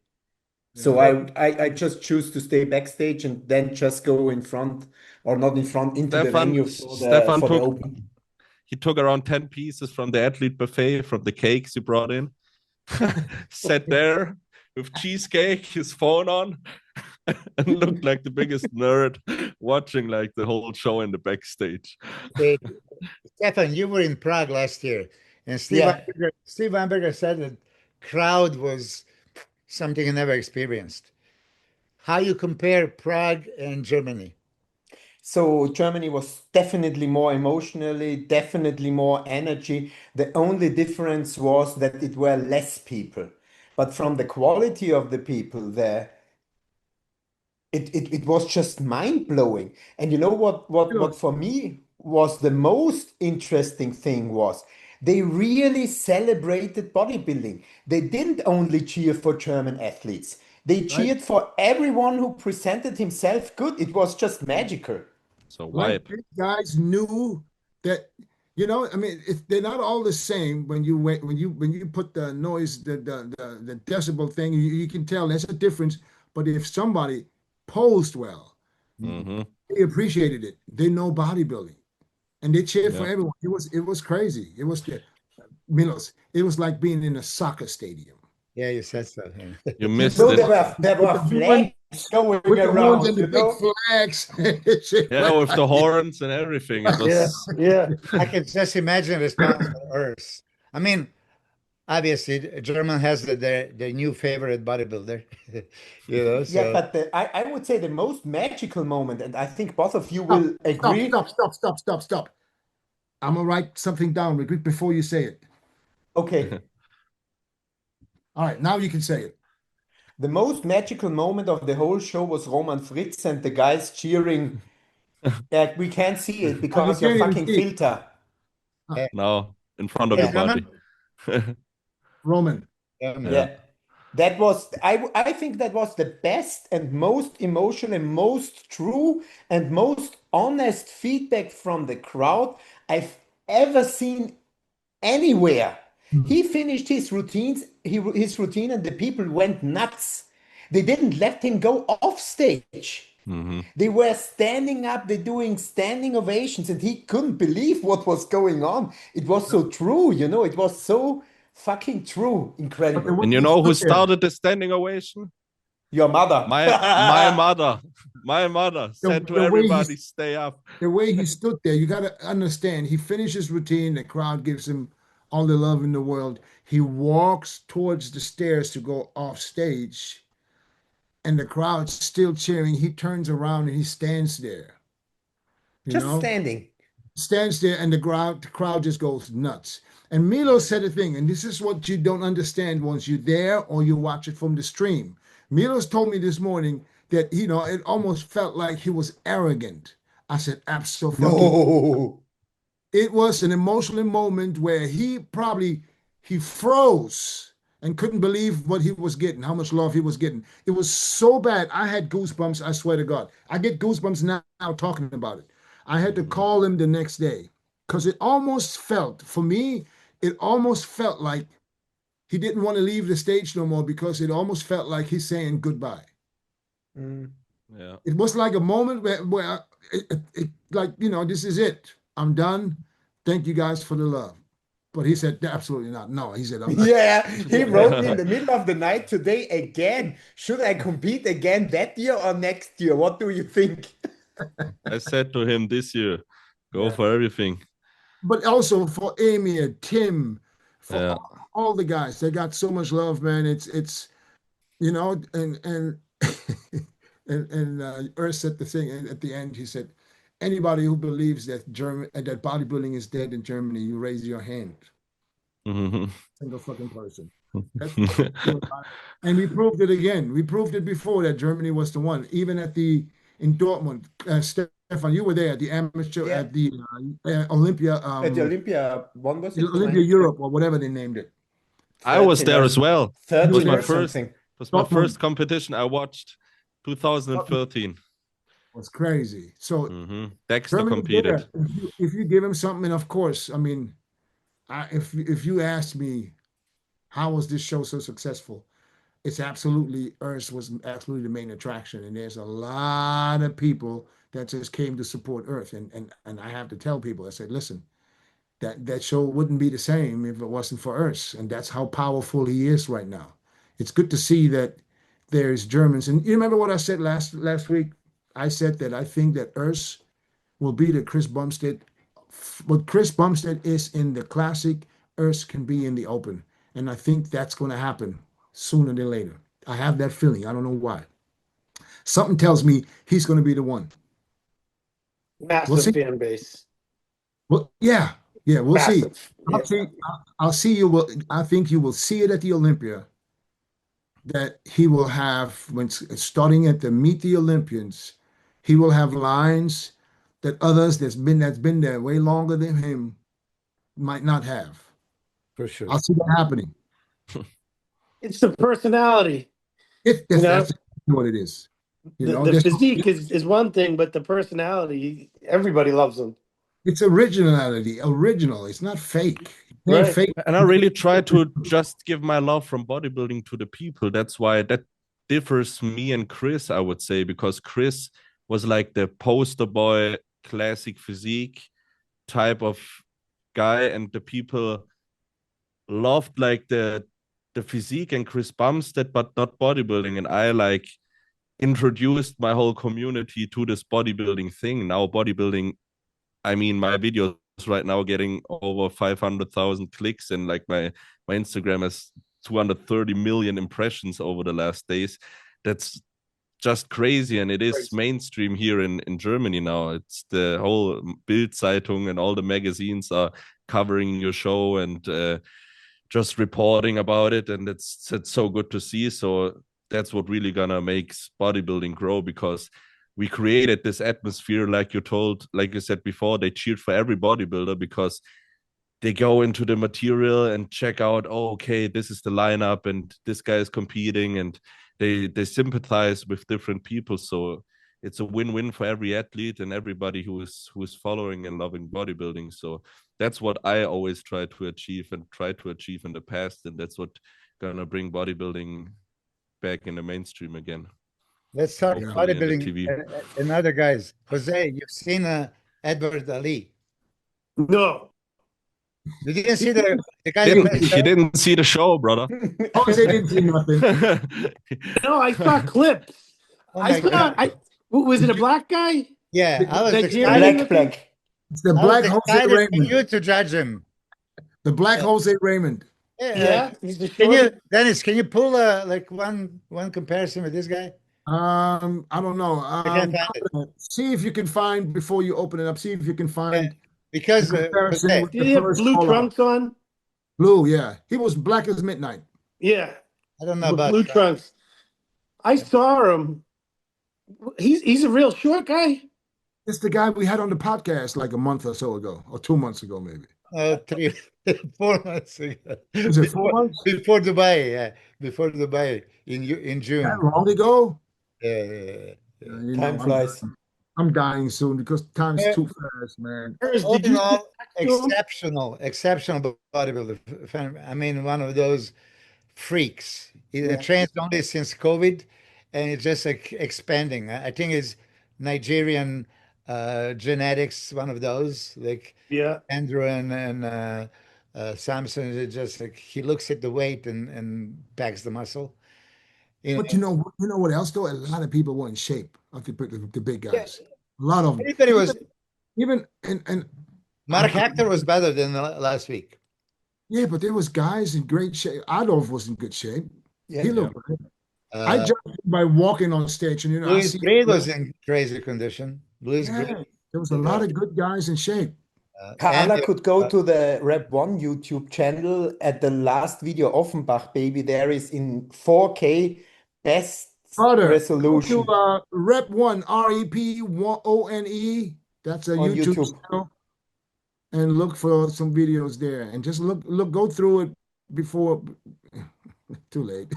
So I just choose to stay backstage and then just go in front or not in front into the venue for the open. He took around 10 pieces from the athlete buffet from the cakes you brought in. Sat there with cheesecake, his phone on, and looked like the biggest nerd watching like the whole show in the backstage. Okay. Stefan, you were in Prague last year, and Steve Weinberger said that crowd was something he never experienced. How you compare Prague and Germany? So Germany was definitely more emotionally, definitely more energy. The only difference was that it were less people. But from the quality of the people there, it was just mind-blowing. And you know what for me was the most interesting thing was they really celebrated bodybuilding. They didn't only cheer for German athletes. They cheered for everyone who presented himself good. It was just magical. So Like vibe. these guys knew that, I mean, they're not all the same. When you put the noise, the decibel thing, you can tell there's a difference. But if somebody posed well, they appreciated it. They know bodybuilding, and they cheered for everyone. It was crazy. It was Milos. It was like being in a soccer stadium. Yeah, you said so. Yeah. You missed So it. there were flags going With the horns around, and the you big know? flags. Yeah, with the horns and everything. It was Yeah. I can just imagine the response for Urs. I mean, obviously German has their new favorite bodybuilder, Yeah, so but I would say the most magical moment, and I think both of you Stop, will stop, agree. stop, stop, stop, stop, stop. I'm gonna write something down before you say it. Okay. All right, now you can say it. The most magical moment of the whole show was Roman Fritz and the guys cheering. We can't see it You because your can't even fucking see it. filter. Now in front of Hey, your body. Roman. Yeah. Yeah. That was, I think that was the best and most emotional and most true and most honest feedback from the crowd I've ever seen anywhere. He finished his his routine, and the people went nuts. They didn't let him go off stage. Mhm. They were standing up, they're doing standing ovations, and he couldn't believe what was going on. It was so true, it was so fucking true. But the Incredible. way And you he know who stood there, started the standing ovation? Your mother. My mother. My mother said to the way everybody, stay up. the way he stood there, you got to understand. He finishes routine. The crowd gives him all the love in the world. He walks towards the stairs to go off stage, and the crowd's still cheering. He turns around and he stands there. You Just know, standing. stands there, and the crowd just goes nuts. And Milo said a thing, and this is what you don't understand once you're there or you watch it from the stream. Milo's told me this morning that it almost felt like he was arrogant. I said, absolutely. No. It was an emotional moment where he froze and couldn't believe what he was getting, how much love he was getting. It was so bad. I had goosebumps, I swear to God. I get goosebumps now talking about it. I had to call him the next day because for me, it almost felt like he didn't want to leave the stage no more because it almost felt like he's saying goodbye. Mm. Yeah. It was like a moment where this is it. I'm done. Thank you guys for the love. But he said, absolutely not. No, he said, I'm not. Yeah, he wrote me in the middle of the night today again. Should I compete again that year or next year? What do you think? I said to him this year, go Yeah. for everything. But also for Amy and Tim, for Yeah. all the guys, they got so much love, man. It's and and Urs said the thing at the end. He said, anybody who believes that that bodybuilding is dead in Germany, you raise your hand. Mhm. Single fucking person. And we proved it again. We proved it before that Germany was the one. Even in Dortmund, Stefan, you were there at the amateur Yeah. at the Olympia, At the Olympia, one was it? Olympia Europe or whatever they named it. I was 13 there or as well. It 13 was my or first. something. It was my Dortmund. first competition I watched, 2013. It was crazy. So Dexter Germany competed. there. If you give him something, and of course, I mean, if you ask me, how was this show so successful? It's absolutely Urs was absolutely the main attraction, and there's a lot of people that just came to support Earth, and I have to tell people, I said, listen, that show wouldn't be the same if it wasn't for Urs, and that's how powerful he is right now. It's good to see that there's Germans, and you remember what I said last week? I said that I think that Urs will be the Chris Bumstead. What Chris Bumstead is in the classic, Urs can be in the open, and I think that's going to happen sooner than later. I have that feeling. I don't know why. Something tells me he's going to be the one. Massive see. fan base. Well, yeah, we'll see. Massive. Yeah. I'll see you. I think you will see it at the Olympia. That he will have when starting at the Meet the Olympians, he will have lines that others that's been there way longer than him might not have. for sure. I'll see that happening. It's the personality. That's what it is. The physique is one thing, but the personality, everybody loves him. It's original. It's not fake. Right. Fake. And I really try to just give my love from bodybuilding to the people. That's why that differs me and Chris, I would say, because Chris was like the poster boy, classic physique type of guy, and the people loved like the physique and Chris Bumstead, but not bodybuilding. And I like introduced my whole community to this bodybuilding thing. Now bodybuilding, I mean, my videos right now getting over 500,000 clicks, and like my Instagram has 230 million impressions over the last days. That's just crazy, and it is mainstream here in Germany now. It's the whole Bild Zeitung and all the magazines are covering your show and just reporting about it, and it's so good to see. So that's what really gonna makes bodybuilding grow, because we created this atmosphere, like you said before. They cheered for every bodybuilder because they go into the material and check out, oh, okay, this is the lineup and this guy is competing, and they sympathize with different people. So it's a win-win for every athlete and everybody who is following and loving bodybuilding. So that's what I always try to achieve in the past, and that's what gonna bring bodybuilding back in the mainstream again. Let's talk Hopefully on the bodybuilding TV. and other guys. Jose, you've seen Edward Ali. No. You didn't see the guy who He didn't see the show, brother. Jose didn't see nothing. No, I saw clips. Oh I my saw. God. Was it a black guy? Yeah, I was Nigerian? excited. Black. It's the I black was Jose excited for Raymond. you to judge him. The black Jose Raymond. Yeah. He's the Can short. you, Dennis? Can you pull like one comparison with this guy? I don't know. I can't find it. See if you can find before you open it up. See if you can find Because the comparison Jose, with Did the he have first blue call-out. trunks on? Blue, yeah. He was black as midnight. Yeah. I don't know With about blue that. trunks. I saw him. He's a real short guy. It's the guy we had on the podcast like a month or so ago, or 2 months ago, maybe. 4 months ago. Was it 4 months? Before Dubai, yeah. Before Dubai in June. That long ago? Yeah. You Time know, flies. I'm dying soon because time's too fast, man. All Did in you all, see him? exceptional bodybuilder. I mean, one of those freaks. He trains only since COVID, and it's just like expanding. I think it's Nigerian genetics, one of those, like Yeah. Andrew and Samson. It's just like he looks at the weight and packs the muscle. But you know what else though? A lot of people were in shape. The big guys. A lot of them. Everybody was. Even and Mark Hector was better than last week. yeah, but there was guys in great shape. Adolf was in good shape. Yeah. He looked great. I judged him by walking on stage, and I Louis see Breed was in crazy condition. Louis yeah, Breed. there was a lot of good guys in shape. Carla could go to the Rep 1 YouTube channel at the last video, Offenbach baby. There is in 4K best Brother, resolution go to Rep 1, REP1ONE. That's a on YouTube YouTube. channel. And look for some videos there. And just go through it before too late.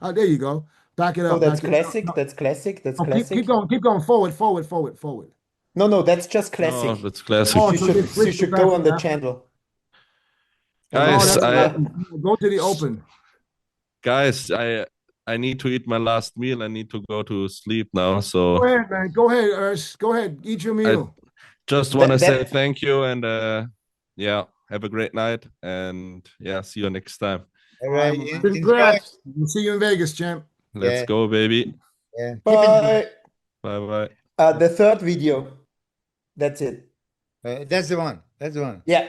Oh, there you go. Back it up. Oh, that's back it up. classic. That's classic. That's Oh, classic. keep going. Forward. No, that's just Oh, classic. that's classic. Oh, You so should, they you switched should it go back on the now. channel. Guys, Go to the open. Guys, I need to eat my last meal. I need to go to sleep now. Go So ahead, man. Go ahead, Urs. Go ahead. Eat your meal. just want to That- say that- thank you, and yeah, have a great night, and yeah, see you next time. All right. Congrats. We'll see you in Vegas, champ. Let's Yeah. go, baby. Yeah. Bye. Bye. The third video. That's it. That's the one. Yeah.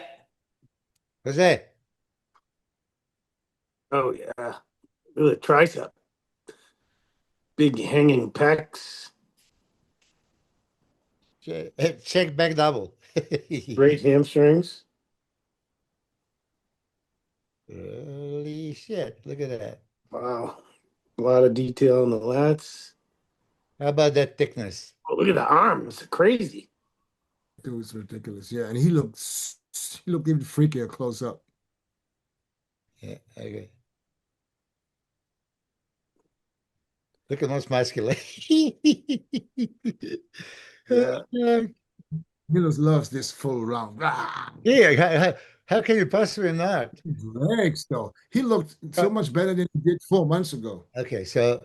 Jose. Oh yeah. Look at the tricep. Big hanging pecs. Check back double. Great hamstrings. Holy shit. Look at that. Wow. A lot of detail on the lats. How about that thickness? Oh, look at the arms. Crazy. It was ridiculous. Yeah, and he looked even freakier close up. Yeah, okay. Look at those muscular. Yeah. He loves this full round. Ah, Yeah, how can you possibly not? his legs, though. He looked so much better than he did 4 months ago. Okay, so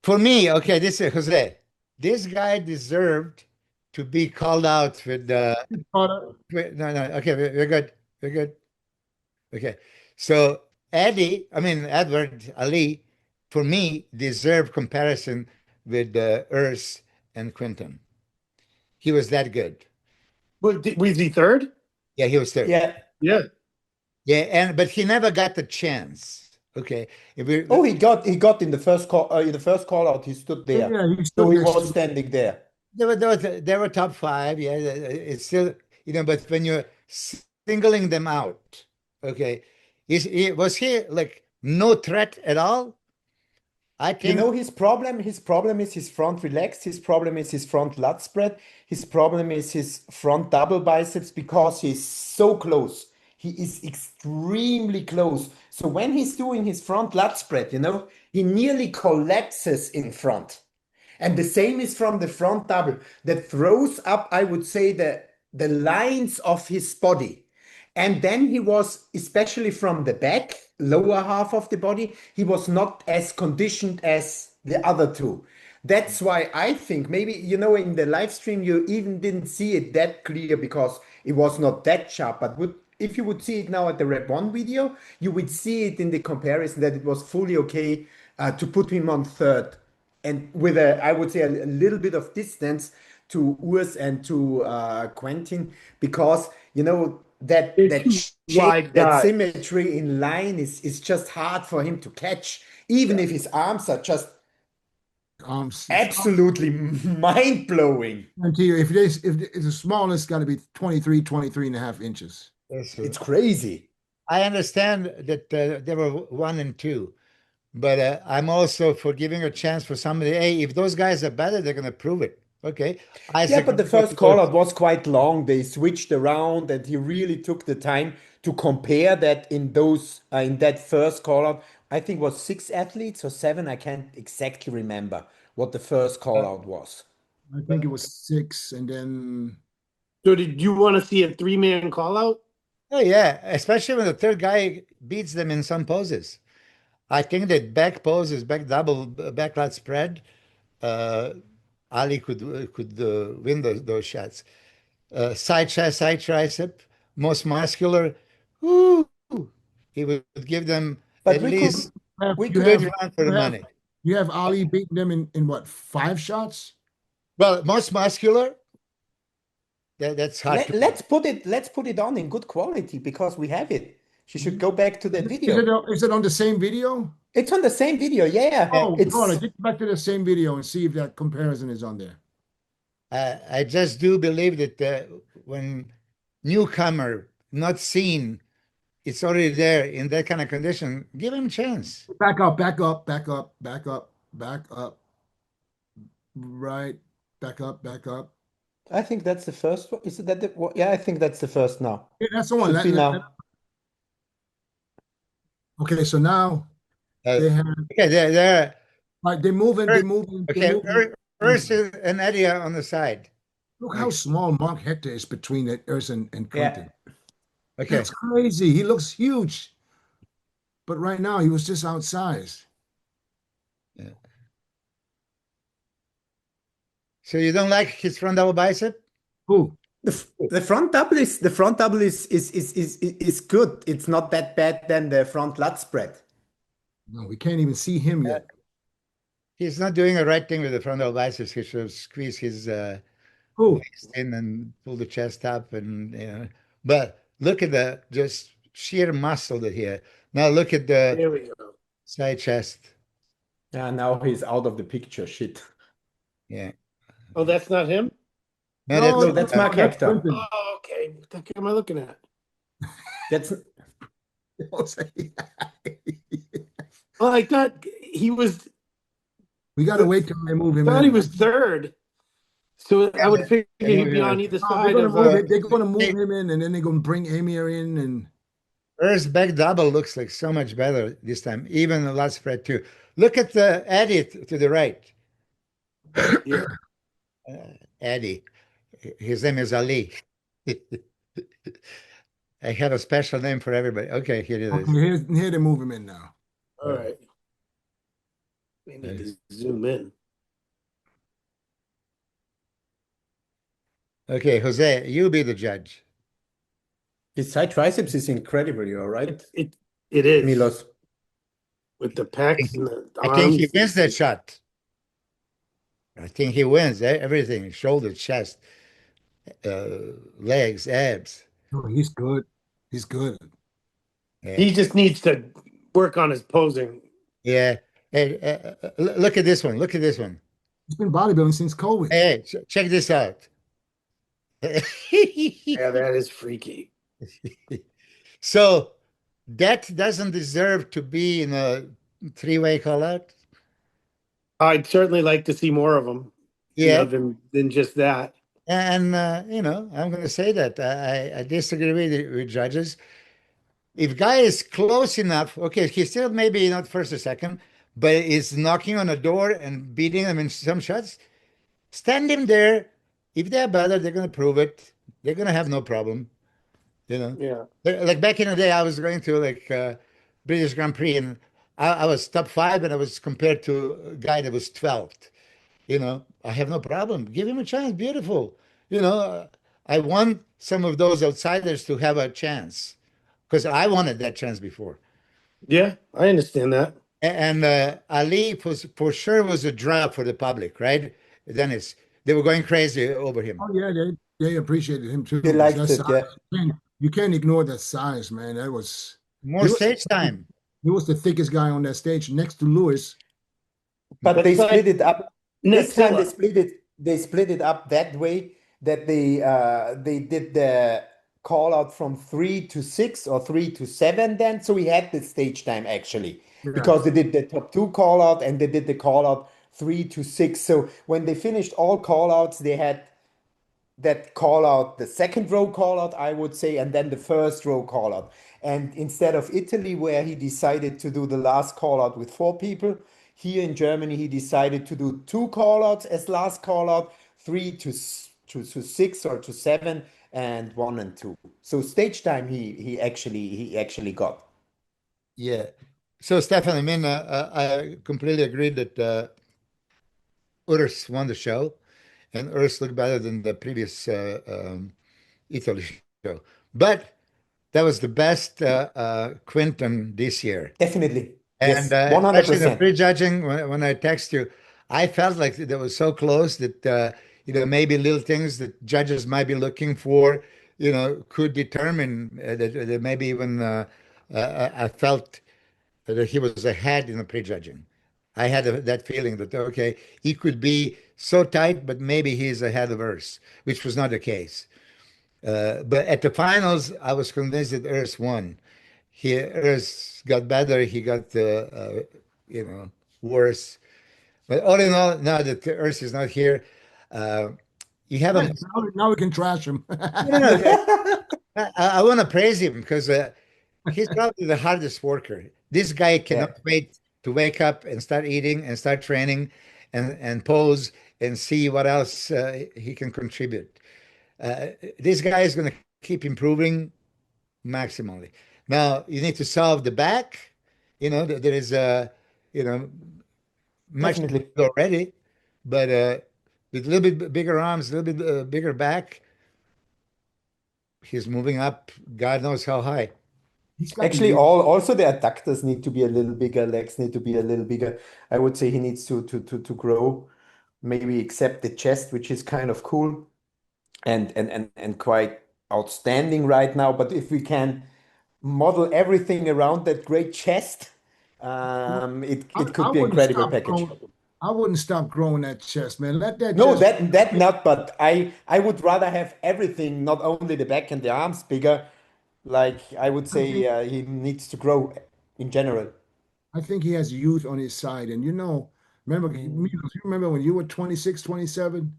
for me, okay, this is Jose. This guy deserved to be called out with the no, okay, we're good. Okay. So Edward Ali, for me, deserved comparison with Urs and Quinton. he was that good. Was he third? Yeah, he was third. Yeah. Yeah. Yeah, but he never got the chance. Okay. Oh, he got in the first call out. He stood there. Yeah, he So stood he next was to standing there. They were top five. Yeah, it's still, but when you're singling them out, okay, was he like no threat at all? I You think know his problem? His problem is his front relaxed. His problem is his front lat spread. His problem is his front double biceps because he's so close. He is extremely close. So when he's doing his front lat spread, he nearly collapses in front. And the same is from the front double that throws up, I would say, the lines of his body. And then he was, especially from the back, lower half of the body, he was not as conditioned as the other two. That's why I think maybe, in the live stream, you even didn't see it that clear because it was not that sharp. But if you would see it now at the Rep 1 video, you would see it in the comparison that it was fully okay to put him on third. And with I would say, a little bit of distance to Urs and to Quinton, because that shape, that symmetry in line is just hard for him to catch, even if his arms are just absolutely mind-blowing. if the smallest got to be 23 and a half inches. It's crazy. I understand that there were 1 and 2. But I'm also for giving a chance for somebody. Hey, if those guys are better, they're going to prove it. Okay. Yeah, but the first call out was quite long. They switched around, and he really took the time to compare that in that first call out. I think it was 6 athletes or 7. I can't exactly remember what the first call out was. I think it was 6, and then. So did you want to see a 3-man call out? Oh yeah, especially when the third guy beats them in some poses. I think that back poses, back double, back lat spread, Ali could win those shots. Side chest, side tricep, most muscular. Woo, he would give them at least good run for the money. You have Ali beating them in what, 5 shots? Well, most muscular. That's hard. Let's put it on in good quality because we have it. She should go back to that video. Is it on the same video? It's on the same video, yeah. Oh, get back to the same video and see if that comparison is on there. I just do believe that when newcomer, not seen, it's already there in that kind of condition, give him a chance. Back up. Right. Back up. I think that's the first one. Is that yeah, I think that's the first now. Yeah, that's the one. Okay, so now they have. Okay, they're right. They're moving. Okay, Urs and Eddie are on the side. Look how small Mark Hector is between Urs and Quinton. Yeah. Okay, that's crazy. He looks huge, but right now he was just outsized. Yeah. So you don't like his front double bicep? Who? The front double is good. It's not that bad than the front lat spread. No, we can't even see him yet. He's not doing the right thing with the front double biceps. He should squeeze his waist in and pull the chest up, and But look at the just sheer muscle here. Now look at the side chest. Yeah, now he's out of the picture. Shit. Yeah. Oh, that's not him? No, that's Mark Hector. Oh, okay. What am I looking at? That's. Well, I thought he was. We got to wait till they move him. I thought he was third. So I would figure he'd be on either side of. They're going to move him in, and then they're going to bring Amir in. And Urs back double looks like so much better this time, even the last spread too. Look at the Eddie to the right. Yeah. Eddie. His name is Ali. I have a special name for everybody. Okay, here it is. Okay, here they move him in now. All right. We need to zoom in. Okay, Jose, you be the judge. His side triceps is incredible, all right? It is. Milos. With the pecs and the arms. I think he wins that shot. I think he wins everything, shoulder, chest. legs, abs. Oh, he's good. He's good. Yeah. He just needs to work on his posing. Yeah. Hey, look at this one. Look at this one. He's been bodybuilding since COVID. Hey, check this out. Yeah, that is freaky. So that doesn't deserve to be in a three-way call out. I'd certainly like to see more of them, Yeah. than just that. And I'm going to say that I disagree with judges. If guy is close enough, okay, he's still maybe not first or second, but is knocking on a door and beating them in some shots, stand him there. If they're better, they're going to prove it. They're going to have no problem. Yeah. Like back in the day, I was going to British Grand Prix, and I was top 5, and I was compared to a guy that was 12th. I have no problem. Give him a chance. Beautiful. I want some of those outsiders to have a chance because I wanted that chance before. Yeah, I understand that. And Ali for sure was a draw for the public, right? Dennis, they were going crazy over him. Oh yeah, they appreciated him too. They liked That it, size, yeah. you can't ignore that size, man. That was More he was stage time. he was the thickest guy on that stage next to Lewis. But they split it up. This time Nexilla. they split it up that way that they did the call out from 3 to 6 or 3 to 7 then. So we had the stage time actually Yeah. because they did the top 2 call out and they did the call out 3 to 6. So when they finished all call outs, they had that call out, the second row call out, I would say, and then the first row call out. And instead of Italy, where he decided to do the last call out with 4 people, here in Germany, he decided to do 2 call outs as last call out, 3 to 6 or to 7, and 1 and 2. So stage time he actually got. Yeah. So Stefan, I mean, I completely agree that Urs won the show, and Urs looked better than the previous Italy show. But that was the best Quinton this year. Definitely. And Yes, especially the 100%. prejudging, when I text you, I felt like that was so close that maybe little things that judges might be looking for, could determine that maybe even I felt that he was ahead in the prejudging. I had that feeling that okay, he could be so tight, but maybe he's ahead of Urs, which was not the case. But at the finals, I was convinced that Urs won. Urs got better. He got worse. But all in all, now that Urs is not here, you have a. Now we can trash him. I want to praise him because he's probably the hardest worker. This guy cannot wait to wake up and start eating and start training and pose and see what else he can contribute. This guy is going to keep improving maximally. Now you need to solve the back. There is much Definitely. already, but with a little bit bigger arms, a little bit bigger back, he's moving up. God knows how high. Actually, also the adductors need to be a little bigger, legs need to be a little bigger. I would say he needs to grow, maybe except the chest, which is kind of cool and quite outstanding right now. But if we can model everything around that great chest, it could be a credible package. I wouldn't stop growing that chest, man. Let that No, chest. that not, but I would rather have everything, not only the back and the arms bigger. Like I would say, he needs to grow in general. I think he has youth on his side. And remember, you remember when you were 26, 27?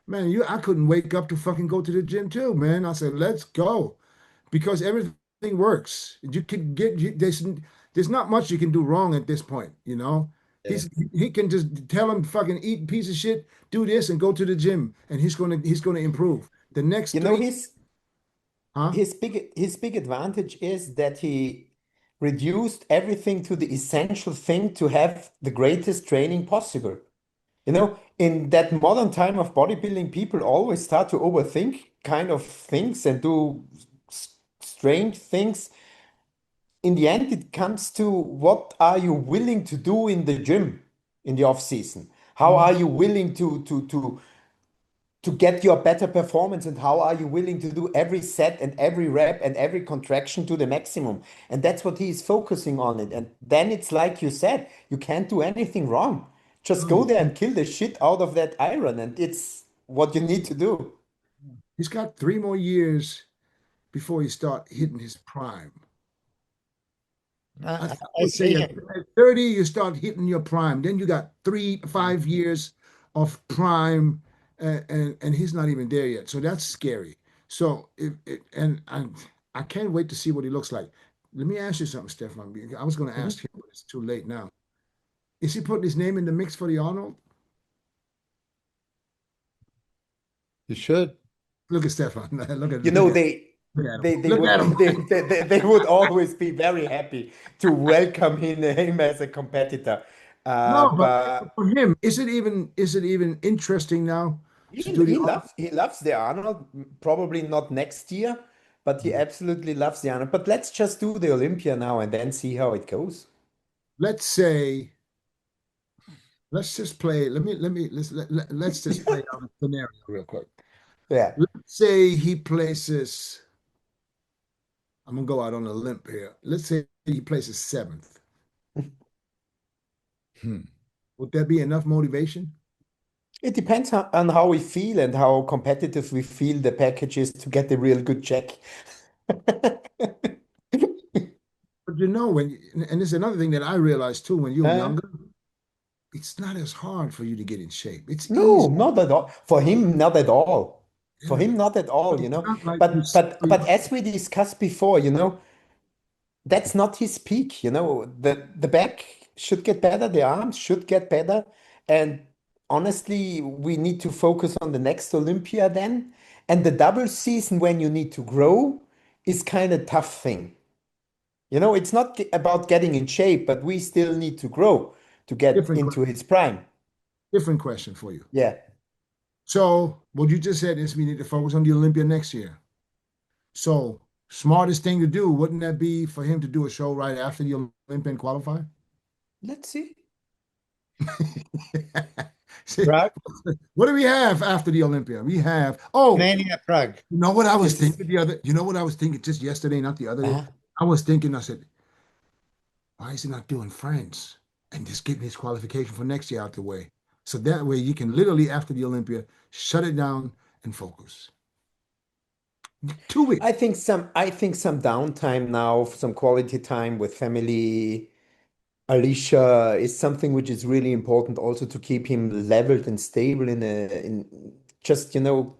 Man, I couldn't wake up to fucking go to the gym too, man. I said, let's go. Because everything works. You can there's not much you can do wrong at this point, Yeah. He can just tell him fucking eat piece of shit, do this and go to the gym, and he's gonna improve. The next His big advantage is that he reduced everything to the essential thing to have the greatest training possible. In that modern time of bodybuilding, people always start to overthink kind of things and do strange things. In the end, it comes to what are you willing to do in the gym in the off season? How are you willing to to get your better performance, and how are you willing to do every set and every rep and every contraction to the maximum. And that's what he is focusing on it. And then it's like you said, you can't do anything wrong. Just go there and kill the shit out of that iron, and it's what you need to do. He's got 3 more years before he start hitting his prime. I would say at 30, you start hitting your prime. Then you got 5 years of prime, and he's not even there yet. So that's scary. So I can't wait to see what he looks like. Let me ask you something, Stefan. I was going to ask him, but it's too late now. Is he putting his name in the mix for the Arnold? You should. Look at Stefan. Look at They would always be very happy to welcome him as a competitor. No, but for him, is it even interesting now to do the Arnold? He loves the Arnold. Probably not next year, but he absolutely loves the Arnold. But let's just do the Olympia now and then see how it goes. Let's just play. Let's just play out a scenario real quick. Yeah. Let's say he places. I'm gonna go out on a limp here. Let's say he places 7th. Would that be enough motivation? It depends on how we feel and how competitive we feel the package is to get a real good check. But and it's another thing that I realized too, when you're younger, it's not as hard for you to get in shape. It's easy. Not at all. For him, not at all. For him, not at all, Like But as we discussed before, that's not his peak, The back should get better, the arms should get better. And honestly, we need to focus on the next Olympia then. And the double season, when you need to grow, is kind of tough thing. It's not about getting in shape, but we still need to grow to get into his prime. Different question for you. Yeah. So what you just said is we need to focus on the Olympia next year. So smartest thing to do, wouldn't that be for him to do a show right after the Olympia and qualify? Let's see. Prague? What do we have after the Olympia? We have Mania Prague. You know what I was thinking just yesterday, not the other day? I was thinking, I said, why is he not doing France and just getting his qualification for next year out the way? So that way you can literally, after the Olympia, shut it down and focus. 2 weeks. I think some downtime now, some quality time with family, Alicia, is something which is really important also to keep him leveled and stable in just,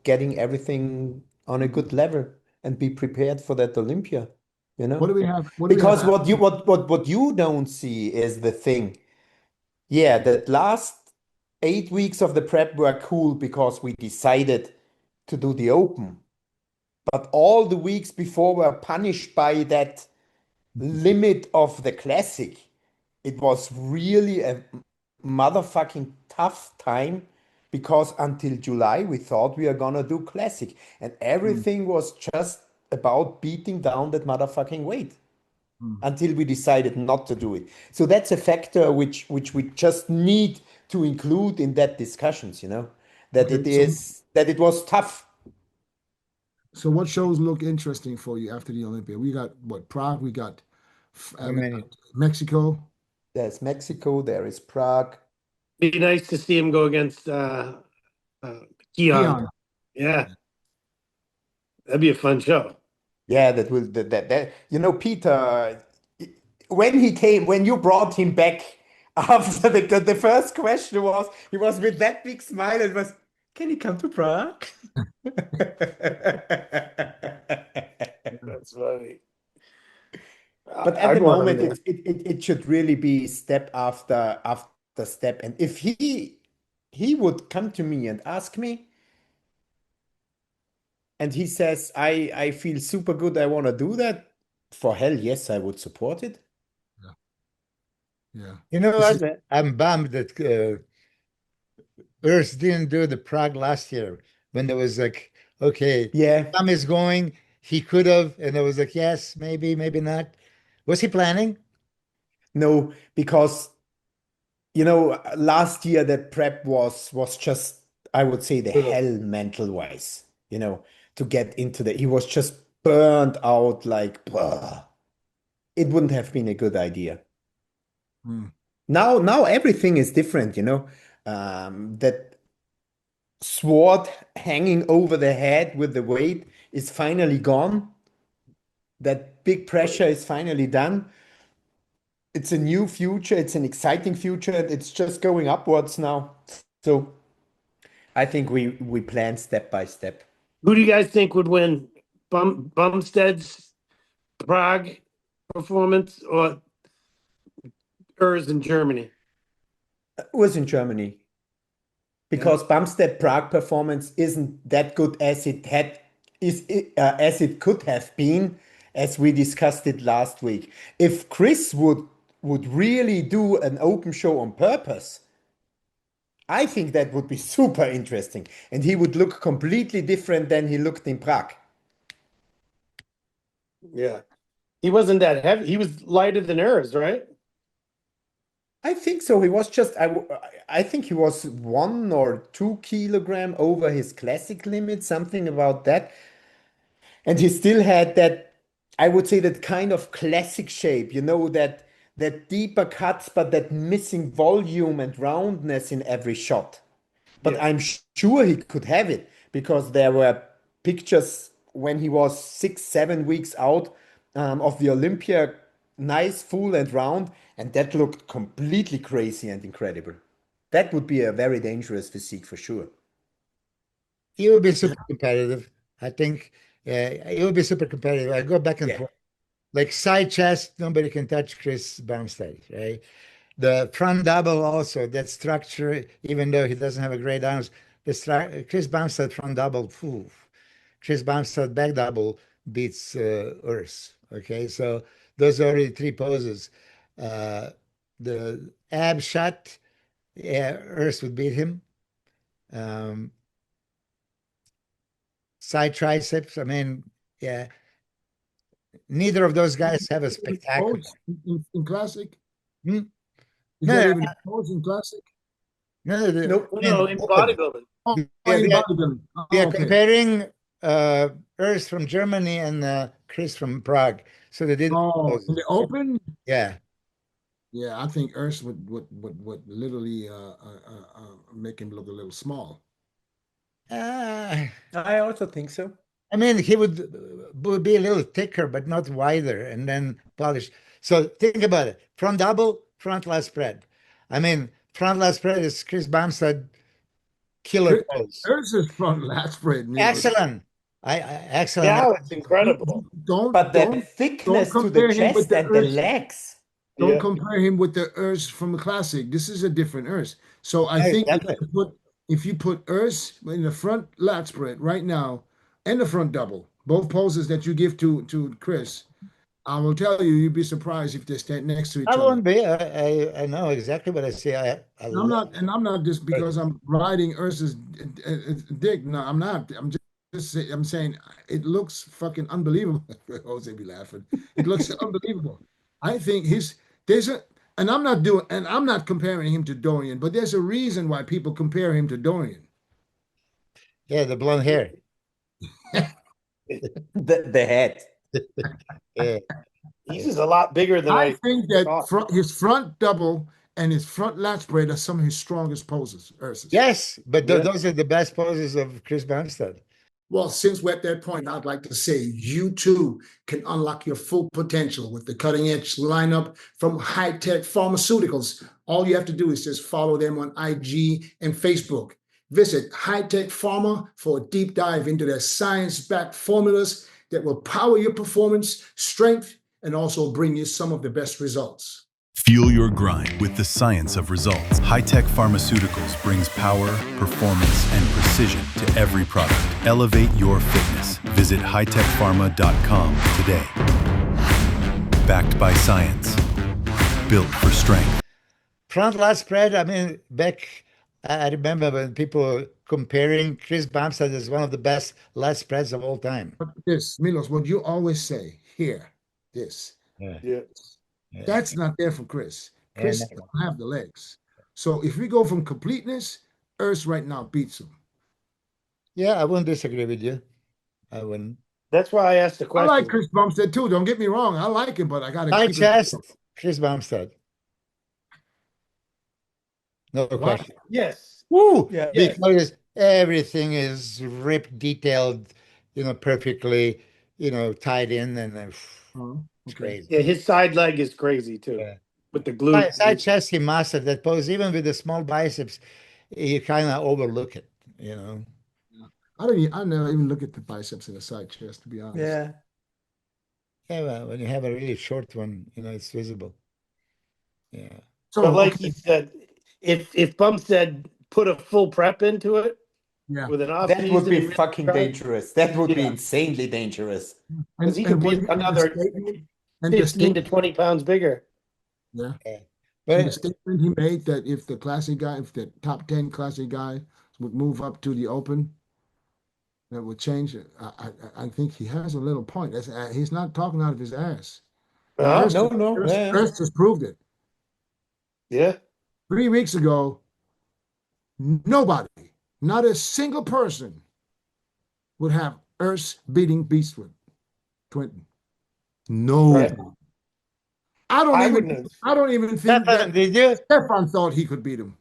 getting everything on a good level and be prepared for that Olympia, What do we have? Because what you don't see is the thing. Yeah, the last 8 weeks of the prep were cool because we decided to do the open. But all the weeks before were punished by that limit of the classic. It was really a motherfucking tough time because until July we thought we are gonna do classic, and everything was just about beating down that motherfucking weight until we decided not to do it. So that's a factor which we just need to include in that discussions, that it was tough. So what shows look interesting for you after the Olympia? We got Prague, we got Mexico. There's Mexico, there is Prague. Be nice to see him go against Keon. Yeah. That'd be a fun show. Yeah, that will Peter, when you brought him back after the first question he was with that big smile and was, can he come to Prague? That's funny. But at the moment, it should really be step after step. And if he would come to me and ask me, and he says, I feel super good, I want to do that, for hell yes, I would support it. Yeah. You know what? I'm bummed that Urs didn't do the Prague last year when there was like, okay, Tom is going, he could have, and there was like, yes, maybe not. Was he planning? No, because last year that prep was just I would say, the hell mental-wise, to get into he was just burned out like, blah. It wouldn't have been a good idea. Now everything is different, that sword hanging over the head with the weight is finally gone. That big pressure is finally done. It's a new future. It's an exciting future. It's just going upwards now. So I think we plan step by step. Who do you guys think would win? Bumstead's Prague performance or Urs in Germany? Urs in Germany. Because Bumstead Prague performance isn't that good as it could have been, as we discussed it last week. If Chris would really do an open show on purpose, I think that would be super interesting. And he would look completely different than he looked in Prague. Yeah. He wasn't that heavy. He was lighter than Urs, right? I think so. He was just, I think he was 1 or 2 kilogram over his classic limit, something about that. And he still had that, I would say, that kind of classic shape, that deeper cuts, but that missing volume and roundness in every shot. But I'm sure he could have it, because there were pictures when he was 6-7 weeks out of the Olympia, nice, full and round, and that looked completely crazy and incredible. That would be a very dangerous physique for sure. He would be super competitive. I think he would be super competitive. I go back and forth. Like side chest, nobody can touch Chris Bumstead, right? The front double also, that structure, even though he doesn't have a great arms, Chris Bumstead front double, Chris Bumstead back double beats Urs. Okay, so those are already 3 poses. The ab shot, Urs would beat him. Side triceps, I mean, neither of those guys have a spectacular. In classic? Is that even a pose in classic? No, in bodybuilding. We are comparing Urs from Germany and Chris from Prague. So they did. Oh, in the open? Yeah. Yeah, I think Urs would literally make him look a little small. I also think so. I mean, he would be a little thicker, but not wider, and then polished. So think about it. Front double, front lat spread. I mean, front lat spread is Chris Bumstead killer pose. Urs is front lat spread. Excellent. Excellent. Yeah, it's incredible. But the thickness to the chest and the legs. Don't compare him with the Urs from the classic. This is a different Urs. So I think if you put Urs in the front lat spread right now and the front double, both poses that you give to Chris, I will tell you, you'd be surprised if they stand next to each other. I won't be. I know exactly what I say. I'm not just because I'm riding Urs's dick. No, I'm not. I'm saying it looks fucking unbelievable. Jose be laughing. It looks unbelievable. I think and I'm not comparing him to Dorian, but there's a reason why people compare him to Dorian. Yeah, the blonde hair. the head. Yeah. He's just a lot bigger than I think that his front double and his front lat spread are some of his strongest poses. Urs's. Yes, but those are the best poses of Chris Bumstead. Well, since we're at that point, I'd like to say you too can unlock your full potential with the cutting edge lineup from High Tech Pharmaceuticals. All you have to do is just follow them on IG and Facebook. Visit High Tech Pharma for a deep dive into their science-backed formulas that will power your performance, strength, and also bring you some of the best results. Fuel your grind with the science of results. High-Tech Pharmaceuticals brings power, performance, and precision to every product. Elevate your fitness. Visit hightechpharma.com today. Backed by science. Built for strength. Front lat spread, I mean, I remember when people were comparing Chris Bumstead as one of the best lat spreads of all time. This, Milos, what you always say here, this. Yeah. That's not there for Chris. Chris doesn't have the legs. So if we go from completeness, Urs right now beats him. Yeah, I wouldn't disagree with you. I wouldn't. That's why I asked the I like question. Chris Bumstead too. Don't get me wrong. I like him, but I got to High keep it. chest, Chris Bumstead. No Why? question. Yes. Woo! Yeah. Yes. Because everything is ripped, detailed, perfectly, tied in, and Oh, it's okay. crazy. Yeah, his side leg is crazy too. Yeah. With the glute. Side chest, he mastered that pose. Even with the small biceps, you kind of overlook it. Yeah. I never even look at the biceps and the side chest, to be honest. Yeah. Yeah, well, when you have a really short one, it's visible. Yeah. But So, like okay, he said, if Bumstead put a full prep into it yeah. with an off That would season be and really fucking tried, dangerous. That would be yeah, insanely dangerous. because he could And be what he, and the another statement and the 15 to statement, 20 pounds bigger. yeah. Yeah. And the But statement he made that if the top 10 classic guy would move up to the open, that would change it. I think he has a little point. He's not talking out of his ass. And Oh, No, no. Yeah. Urs just proved it. yeah. 3 weeks ago, nobody, not a single person, would have Urs beating Beastwood, Quinton. Right. Nobody. I wouldn't have. I don't even think Stefan, that did you? Stefan thought he could beat him.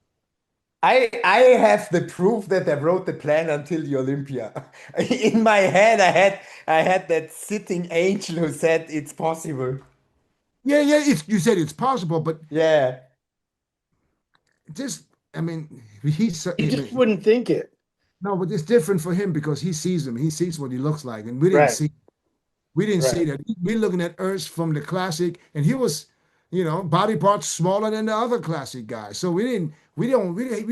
I have the proof that I wrote the plan until the Olympia. In my head, I had that sitting angel who said it's possible. Yeah, yeah. You said it's possible, but Yeah. just I mean, he's I You just mean, wouldn't think it. no, but it's different for him because he sees him. He sees what he looks like, and we didn't Right. see. We didn't see Right. that. We're looking at Urs from the classic, and he was, body parts smaller than the other classic guys. So we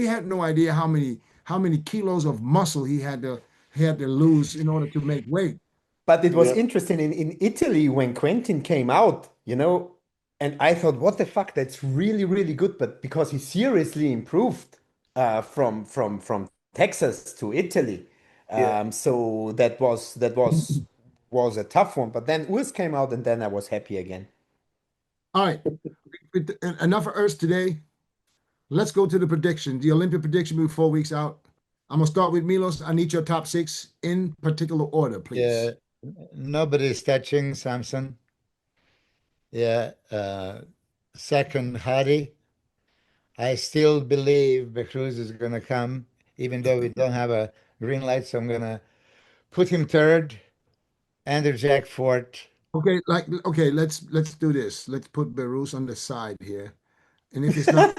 had no idea how many kilos of muscle he had to lose in order to make weight. But it was Yeah. interesting in Italy when Quentin came out, and I thought, what the fuck, that's really, really good. But because he seriously improved from Texas to Italy. Yeah. So that was a tough one. But then Urs came out and then I was happy again. All right, enough of Urs today. Let's go to the prediction. The Olympia prediction will be 4 weeks out. I'm gonna start with Milos. I need your top six in particular order, Yeah, please. nobody's touching Samson. Yeah. Second, Hardy. I still believe Big Ramy is going to come, even though we don't have a green light. So I'm going to put him third, Andrew Jack fourth. Okay, let's do this. Let's put Belarus on the side here. And if it's not,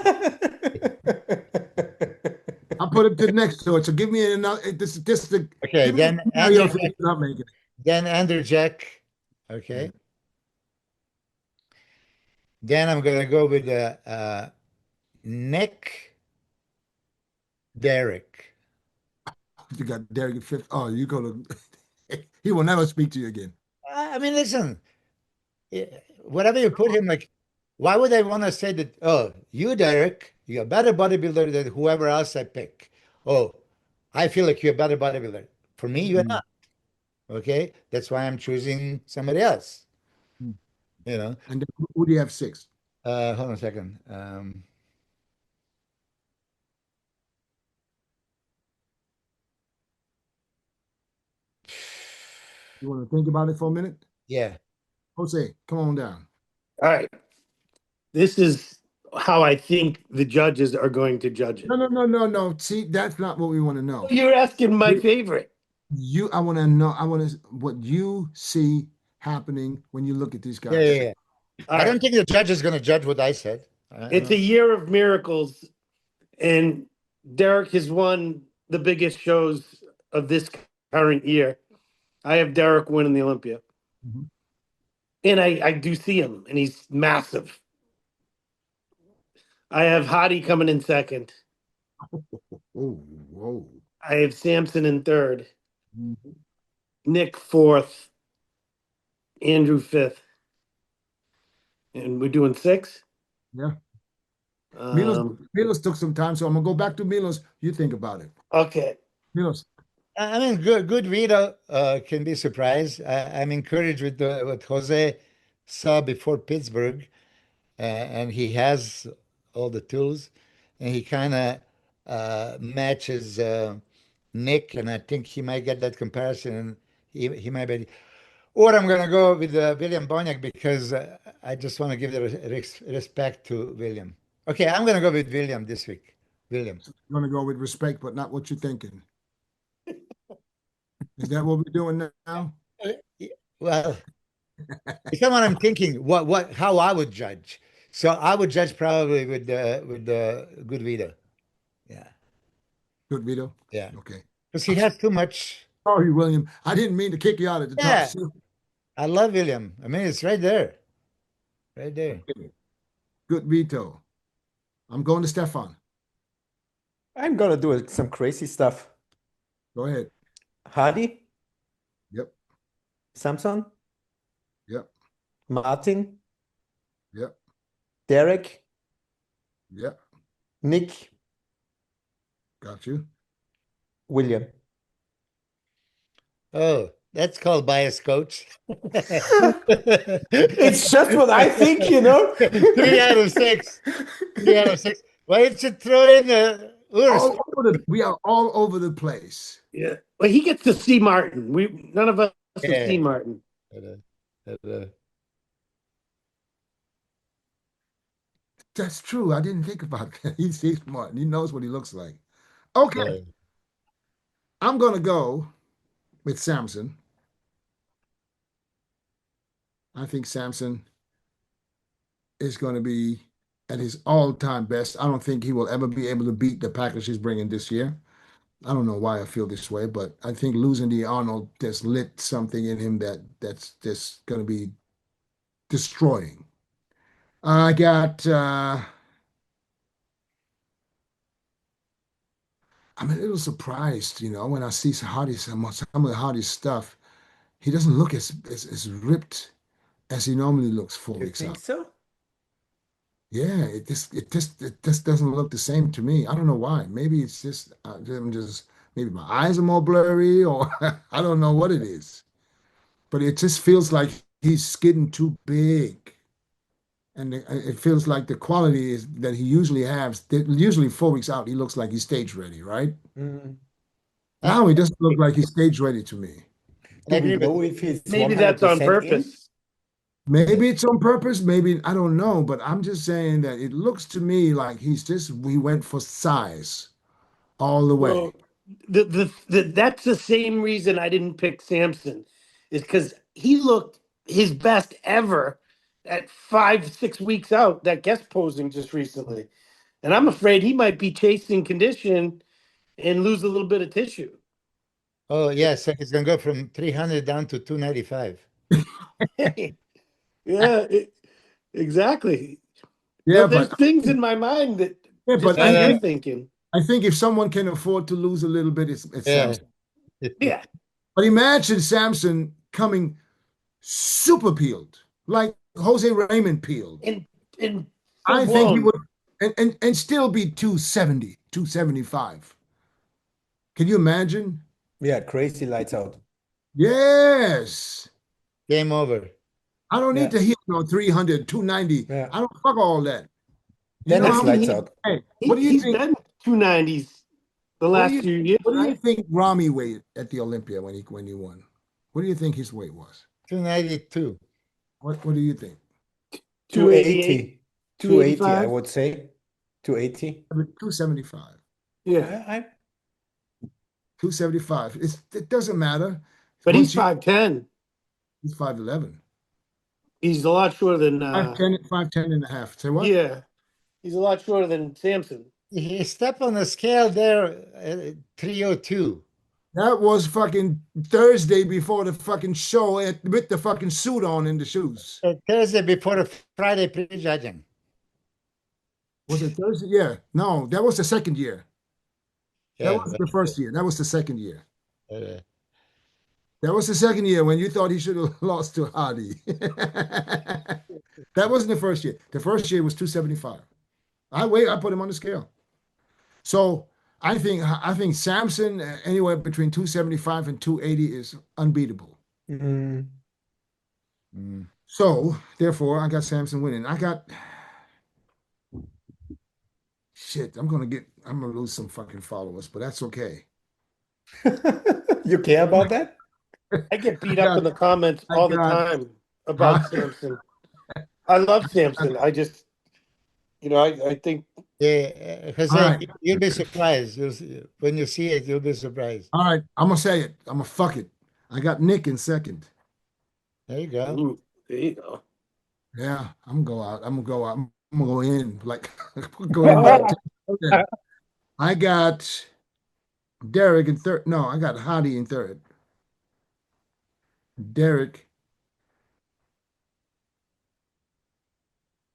I'll put it to the next to it. So give me another. Okay, Give me a then scenario Andrew if it's not making it. then Andrew Jack. Okay. Then I'm going to go with Nick Derrick. You got Derek at fifth. Oh, you go to. He will never speak to you again. I mean, listen, whatever you put him, like, why would I want to say that? Oh, you, Derek, you're a better bodybuilder than whoever else I pick. Oh, I feel like you're a better bodybuilder. For me, you're not. Okay, that's why I'm choosing somebody else. Mm. You know. And then who do you have six? Hold on a second. You want to think about it for a minute? Yeah. Jose, come on down. All right. This is how I think the judges are going to judge it. No. See, that's not what we want to know. You're asking my favorite. I want to know. I want to what you see happening when you look at these guys. Yeah. I don't think the judge is going to judge what I said. It's a year of miracles, and Derek has won the biggest shows of this current year. I have Derek winning the Olympia. Mhm. And I do see him, and he's massive. I have Hadi coming in second. Oh, whoa. I have Samson in third. Mhm. Nick fourth. Andrew fifth. And we're doing six? Yeah. Milos took some time, so I'm gonna go back to Milos. You think about it. Okay. Milos. I mean, good reader can be surprised. I'm encouraged with what Jose saw before Pittsburgh, and he has all the tools, and he kind of matches Nick, and I think he might get that comparison, and he might be. Or I'm gonna go with William Boniek because I just want to give the respect to William. Okay, I'm gonna go with William this week. William. You're gonna go with respect, but not what you're thinking. Is that what we're doing now? Well, it's not what I'm thinking. How I would judge. So I would judge probably with the good Vito. Yeah. Good, Vito? Yeah. Okay. Because he has too much. Sorry, William. I didn't mean to kick you out at the Yeah. top. I love William. I mean, it's right there. Right there. Good, Vito. I'm going to Stefan. I'm gonna do some crazy stuff. Go ahead. Hardy, Yep. Samson, Yep. Martin, Yep. Derek, Yep. Nick, Got you. William. Oh, that's called bias, coach. It's just what I think, you know. 3 out of 6. 3 out of 6. Why did you throw in Urs? We are all over the place. Yeah. Well, he gets to see Martin. None of us have seen Martin. That's true. I didn't think about that. He's smart. He knows what he looks like. Okay. I'm going to go with Samson. I think Samson is going to be at his all-time best. I don't think he will ever be able to beat the package he's bringing this year. I don't know why I feel this way, but I think losing the Arnold just lit something in him that's just going to be destroying. I got I'm a little surprised, when I see Hardy, some of the Hardy stuff. He doesn't look as ripped as he normally looks 4 You weeks think out. so? Yeah, it just doesn't look the same to me. I don't know why. Maybe it's just maybe my eyes are more blurry, or I don't know what it is. But it just feels like he's getting too big. And it feels like the quality is that he usually has. Usually 4 weeks out, he looks like he's stage ready, right? Mm. Now he doesn't look like he's stage ready to me. Do we know if he's Maybe that's on 100% in? purpose. Maybe it's on purpose. Maybe I don't know. But I'm just saying that it looks to me like he went for size all the way. Well, that's the same reason I didn't pick Samson, is because he looked his best ever at 5-6 weeks out, that guest posing just recently. And I'm afraid he might be chasing condition and lose a little bit of tissue. Oh, yeah. So he's going to go from 300 down to 295. Yeah, exactly. Yeah, Well, there's but things in my mind that yeah, just but what you're thinking. I think if someone can afford to lose a little bit, it's Yeah. Samson. Yeah. But imagine Samson coming super peeled, like Jose Raymond peeled. And I think he full-blown. would and still be 270, 275. Can you imagine? Yeah, crazy lights out. Yes. Game over. I don't need Yeah. to hit 300, 290. Yeah. I don't fuck all that. You Then know it's how lights he- out. Hey, what do you He's think? been 290s the last few years, What do you right? think Ramy weighed at the Olympia when he won? What do you think his weight was? 292. What do you think? 280. 280, I 285? would say. 280. 275. Yeah. 275. It doesn't matter. But Once he's 5'10". he's 5'11. He's a lot shorter than 5'10 and a half. Say what? yeah. He's a lot shorter than Samson. He stepped on the scale there at 302. That was fucking Thursday before the fucking show with the fucking suit on and the shoes. Thursday before the Friday prejudging. Was it Thursday? Yeah. No, that was the second year. That wasn't the first year. That was the second year. That was the second year when you thought he should have lost to Hardy. That wasn't the first year. The first year was 275. I put him on the scale. So I think Samson anywhere between 275 and 280 is unbeatable. Mm. So therefore, I got Samson winning. Shit, I'm gonna lose some fucking followers, but that's okay. You care about that? I get beat I up got, in the comments I all the got, time huh? about Samson. I love Samson. I just, I think Yeah, All Jose, right, you'll be surprised. When you see it, you'll be surprised. all right. I'm gonna say it. I'm gonna fuck it. I got Nick in second. There you go. ooh, there you go. Yeah, I'm gonna go out. I'm gonna go out. I'm gonna go in like go in like. Okay. I got Derek in third. No, I got Hadi in third. Derek.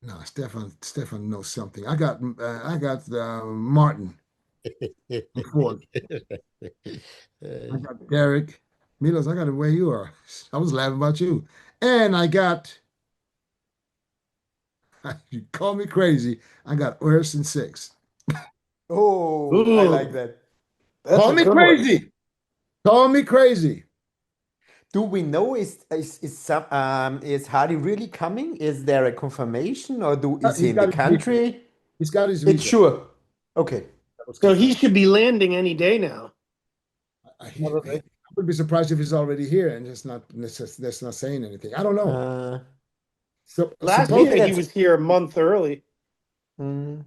No, Stefan knows something. I got Martin in fourth. I got Derek. Milos, I got it where you are. I was laughing about you. And I got, you call me crazy. I got Urs in sixth. Oh, I like Ooh, that. that's Call a me good one. crazy. Call me crazy. Do we know is Hardy really coming? Is there a confirmation, or is he He's in the got his visa. country? He's got his It's visa. sure. Okay. That was So he confirmed. should be landing any day now. I would be surprised if he's already here and just not that's not saying anything. I don't know. Uh, So Last suppose, maybe year he that's. was here a month early. Mm,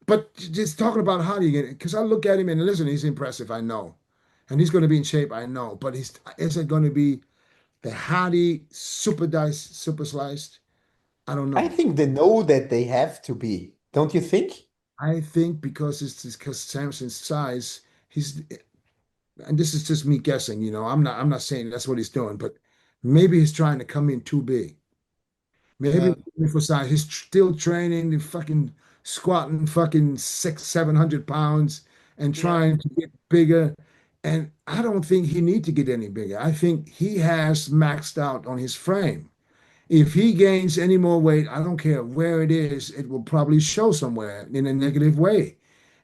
but just talking about how do you get it? Because I look at him and listen, he's impressive. I know, and he's going to be in shape. I know, but is it going to be the Hadi super diced, super sliced? I don't I know. think they know that they have to be. Don't you think? I think because because Samson's size, he's and this is just me guessing. I'm not saying that's what he's doing, but maybe he's trying to come in too big. Maybe Yeah, for size, he's still training and fucking squatting fucking 700 pounds and Yeah. trying to get bigger. And I don't think he need to get any bigger. I think he has maxed out on his frame. If he gains any more weight, I don't care where it is, it will probably show somewhere in a negative way.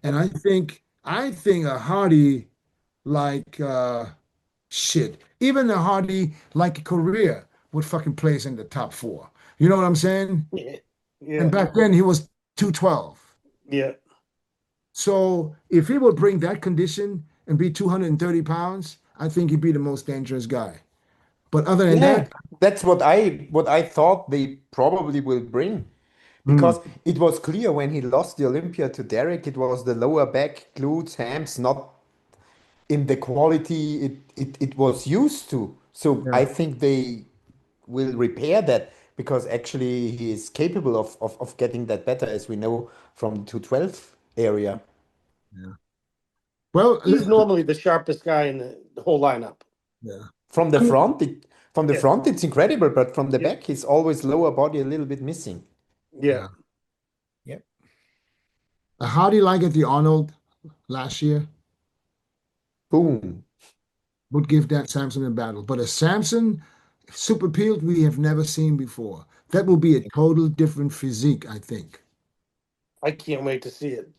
And I think a Hardy like shit, even a Hardy like Korea would fucking place in the top four. You know what I'm saying? Yeah. And Yeah. back then he was 212. Yeah. So if he would bring that condition and be 230 pounds, I think he'd be the most dangerous guy. But other than Yeah, that, that's what I thought they probably will bring. hmm, Because it was clear when he lost the Olympia to Derek, it was the lower back, glutes, hams, not in the quality it was used to. So yeah, I think they will repair that because actually he is capable of getting that better, as we know from the 212 area. yeah. Well, He's normally the sharpest guy in the whole lineup. yeah. From the I mean, front, Yeah. it's incredible, but from the Yeah. back, he's always lower body a little bit missing. Yeah. yeah. yeah. How do you like it, the Arnold last year? Boom. Would give that Samson a battle. But a Samson super peeled we have never seen before. That will be a total different physique, I think. I can't wait to see it.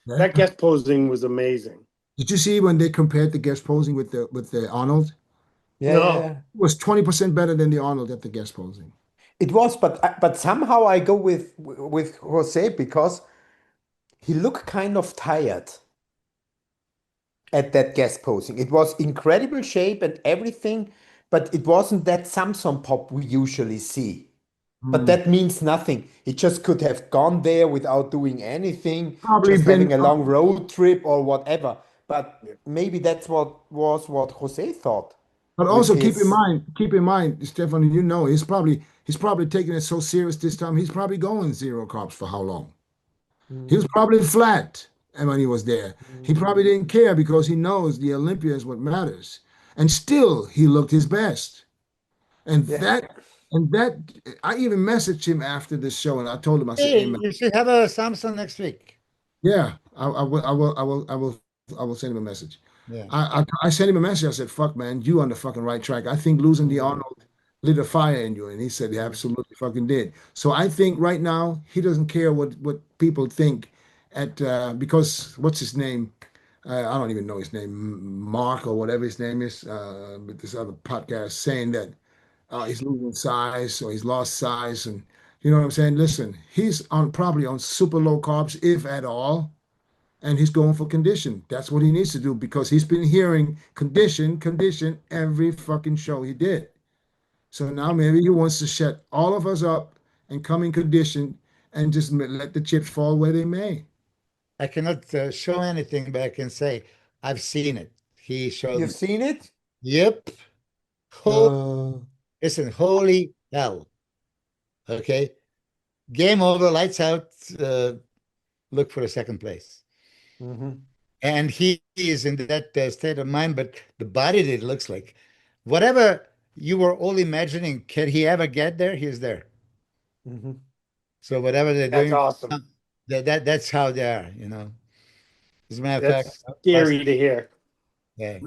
Yeah. That guest posing was amazing. Did you see when they compared the guest posing with the Arnold? Yeah, yeah, No. yeah. It was 20% better than the Arnold at the guest posing. It was, but somehow I go with Jose because he looked kind of tired at that guest posing. It was incredible shape and everything, but it wasn't that Samson pop we usually see. But Hmm. that means nothing. He just could have gone there without doing anything, Probably just been, having a long road trip or whatever. But Yeah. maybe that's what Jose thought but with also his. keep in mind, Stefan, he's probably taking it so serious this time. He's probably going zero carbs for how long? He was Mm, probably flat and when he was there. He mm, probably didn't care because he knows the Olympia is what matters. And still he looked his best. And yeah. that I even messaged him after the show and I told him, I said, Hey, hey man, you should have a Samsung next week. yeah, I will send him a message. Yeah. I sent him a message. I said, "Fuck, man, you on the fucking right track. I think losing the Mm, Arnold lit a fire in you." And he said, "He absolutely fucking did." So I think right now he doesn't care what people think because what's his name? I don't even know his name, Mark or whatever his name is. With this other podcast saying that he's losing size or he's lost size, and you know what I'm saying. Listen, he's on probably on super low carbs, if at all. and he's going for condition. That's what he needs to do because he's been hearing condition, condition every fucking show he did. So now maybe he wants to shut all of us up and come in condition and just let the chips fall where they may. I cannot show anything, but I can say I've seen it. He showed You've me. seen it? Yep. Listen, holy hell. Okay. Game over, lights out. Look for a second place. And he is in that state of mind, but the body that it looks like, whatever you were all imagining, can he ever get there? He's there. So whatever they're That's doing, awesome. that's how they are, you know. As a matter of That's fact, scary to hear. yeah,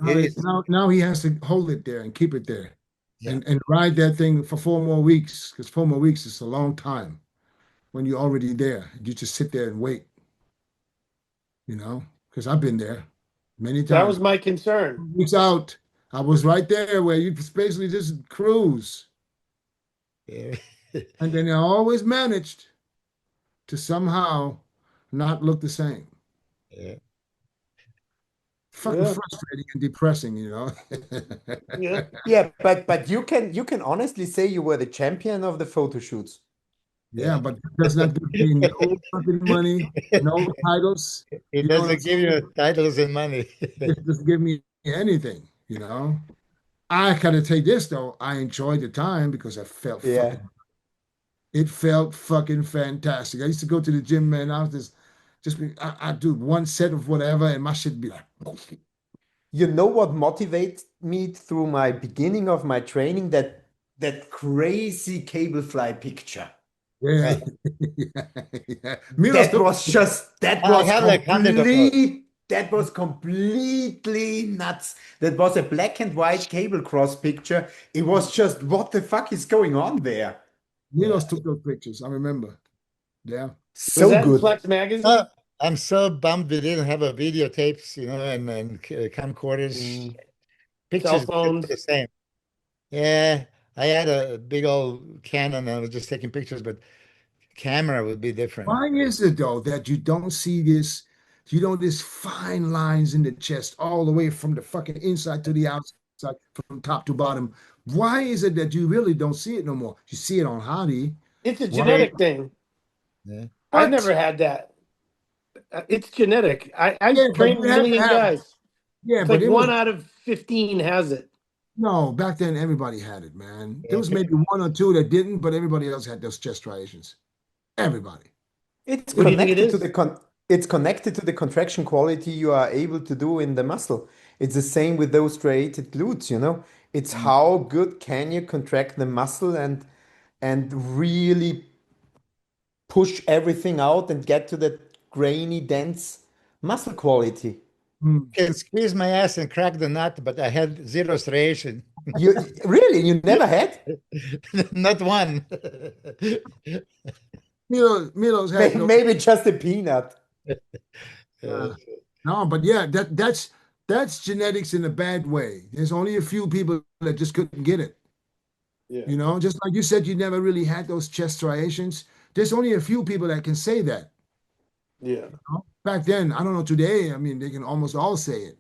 Now he has to hold it there and keep it there, Yeah. and ride that thing for 4 more weeks because 4 more weeks is a long time when you're already there. You just sit there and wait, you know, because I've been there many times. That was my concern. Weeks out, I was right there where you basically just cruise, yeah. and then I always managed to somehow not look the same. Yeah. Fucking Yeah. frustrating and depressing, you know. Yeah. Yeah, but you can honestly say you were the champion of the photo shoots. Yeah, but it does not give me no fucking money, no titles. It You know what I'm doesn't give saying? you titles and money. It doesn't give me anything, you know. I gotta take this though. I enjoyed the time because I felt Yeah. it felt fucking fantastic. I used to go to the gym, man. I was I do one set of whatever, and my shit be like, You know what motivates me through my beginning of my training? That crazy cable fly picture. yeah, yeah. Milos That was just I have like 100 of those. that was completely nuts. That was a black and white cable cross picture. It was just what the fuck is going on there? Milos took those pictures. I remember. Yeah. Was So that in good. Flex Magazine? Oh, I'm so bummed we didn't have a videotapes, you know, and camcorders. Pictures Cell are phones. the same. Yeah, I had a big old Canon and I was just taking pictures, but camera would be different. Why is it though that you don't see this? You know, these fine lines in the chest all the way from the fucking inside to the outside, from top to bottom. Why is it that you really don't see it no more? You see it on Hottie. It's a Why? genetic thing. Yeah. I What? never had that. It's genetic. I Yeah, but trained you a have to million have. guys. Yeah, It's but like it one was out of 15 has it. no. Back then, everybody had it, man. There was Yeah. maybe one or two that didn't, but everybody else had those chest striations. Everybody. It's What do you think it connected to is? it's connected to the contraction quality you are able to do in the muscle. It's the same with those striated glutes, you know. It's how good can you contract the muscle and really push everything out and get to that grainy, dense muscle quality. Mm. Can squeeze my ass and crack the nut, but I had zero striation. You really, you never had? Not one. Milos had no. Maybe just a peanut. No, but yeah, that's genetics in a bad way. There's only a few people that just couldn't get it. Yeah. You know, just like you said, you never really had those chest striations. There's only a few people that can say that. Yeah. You know? Back then, I don't know. Today, I mean, they can almost all say it.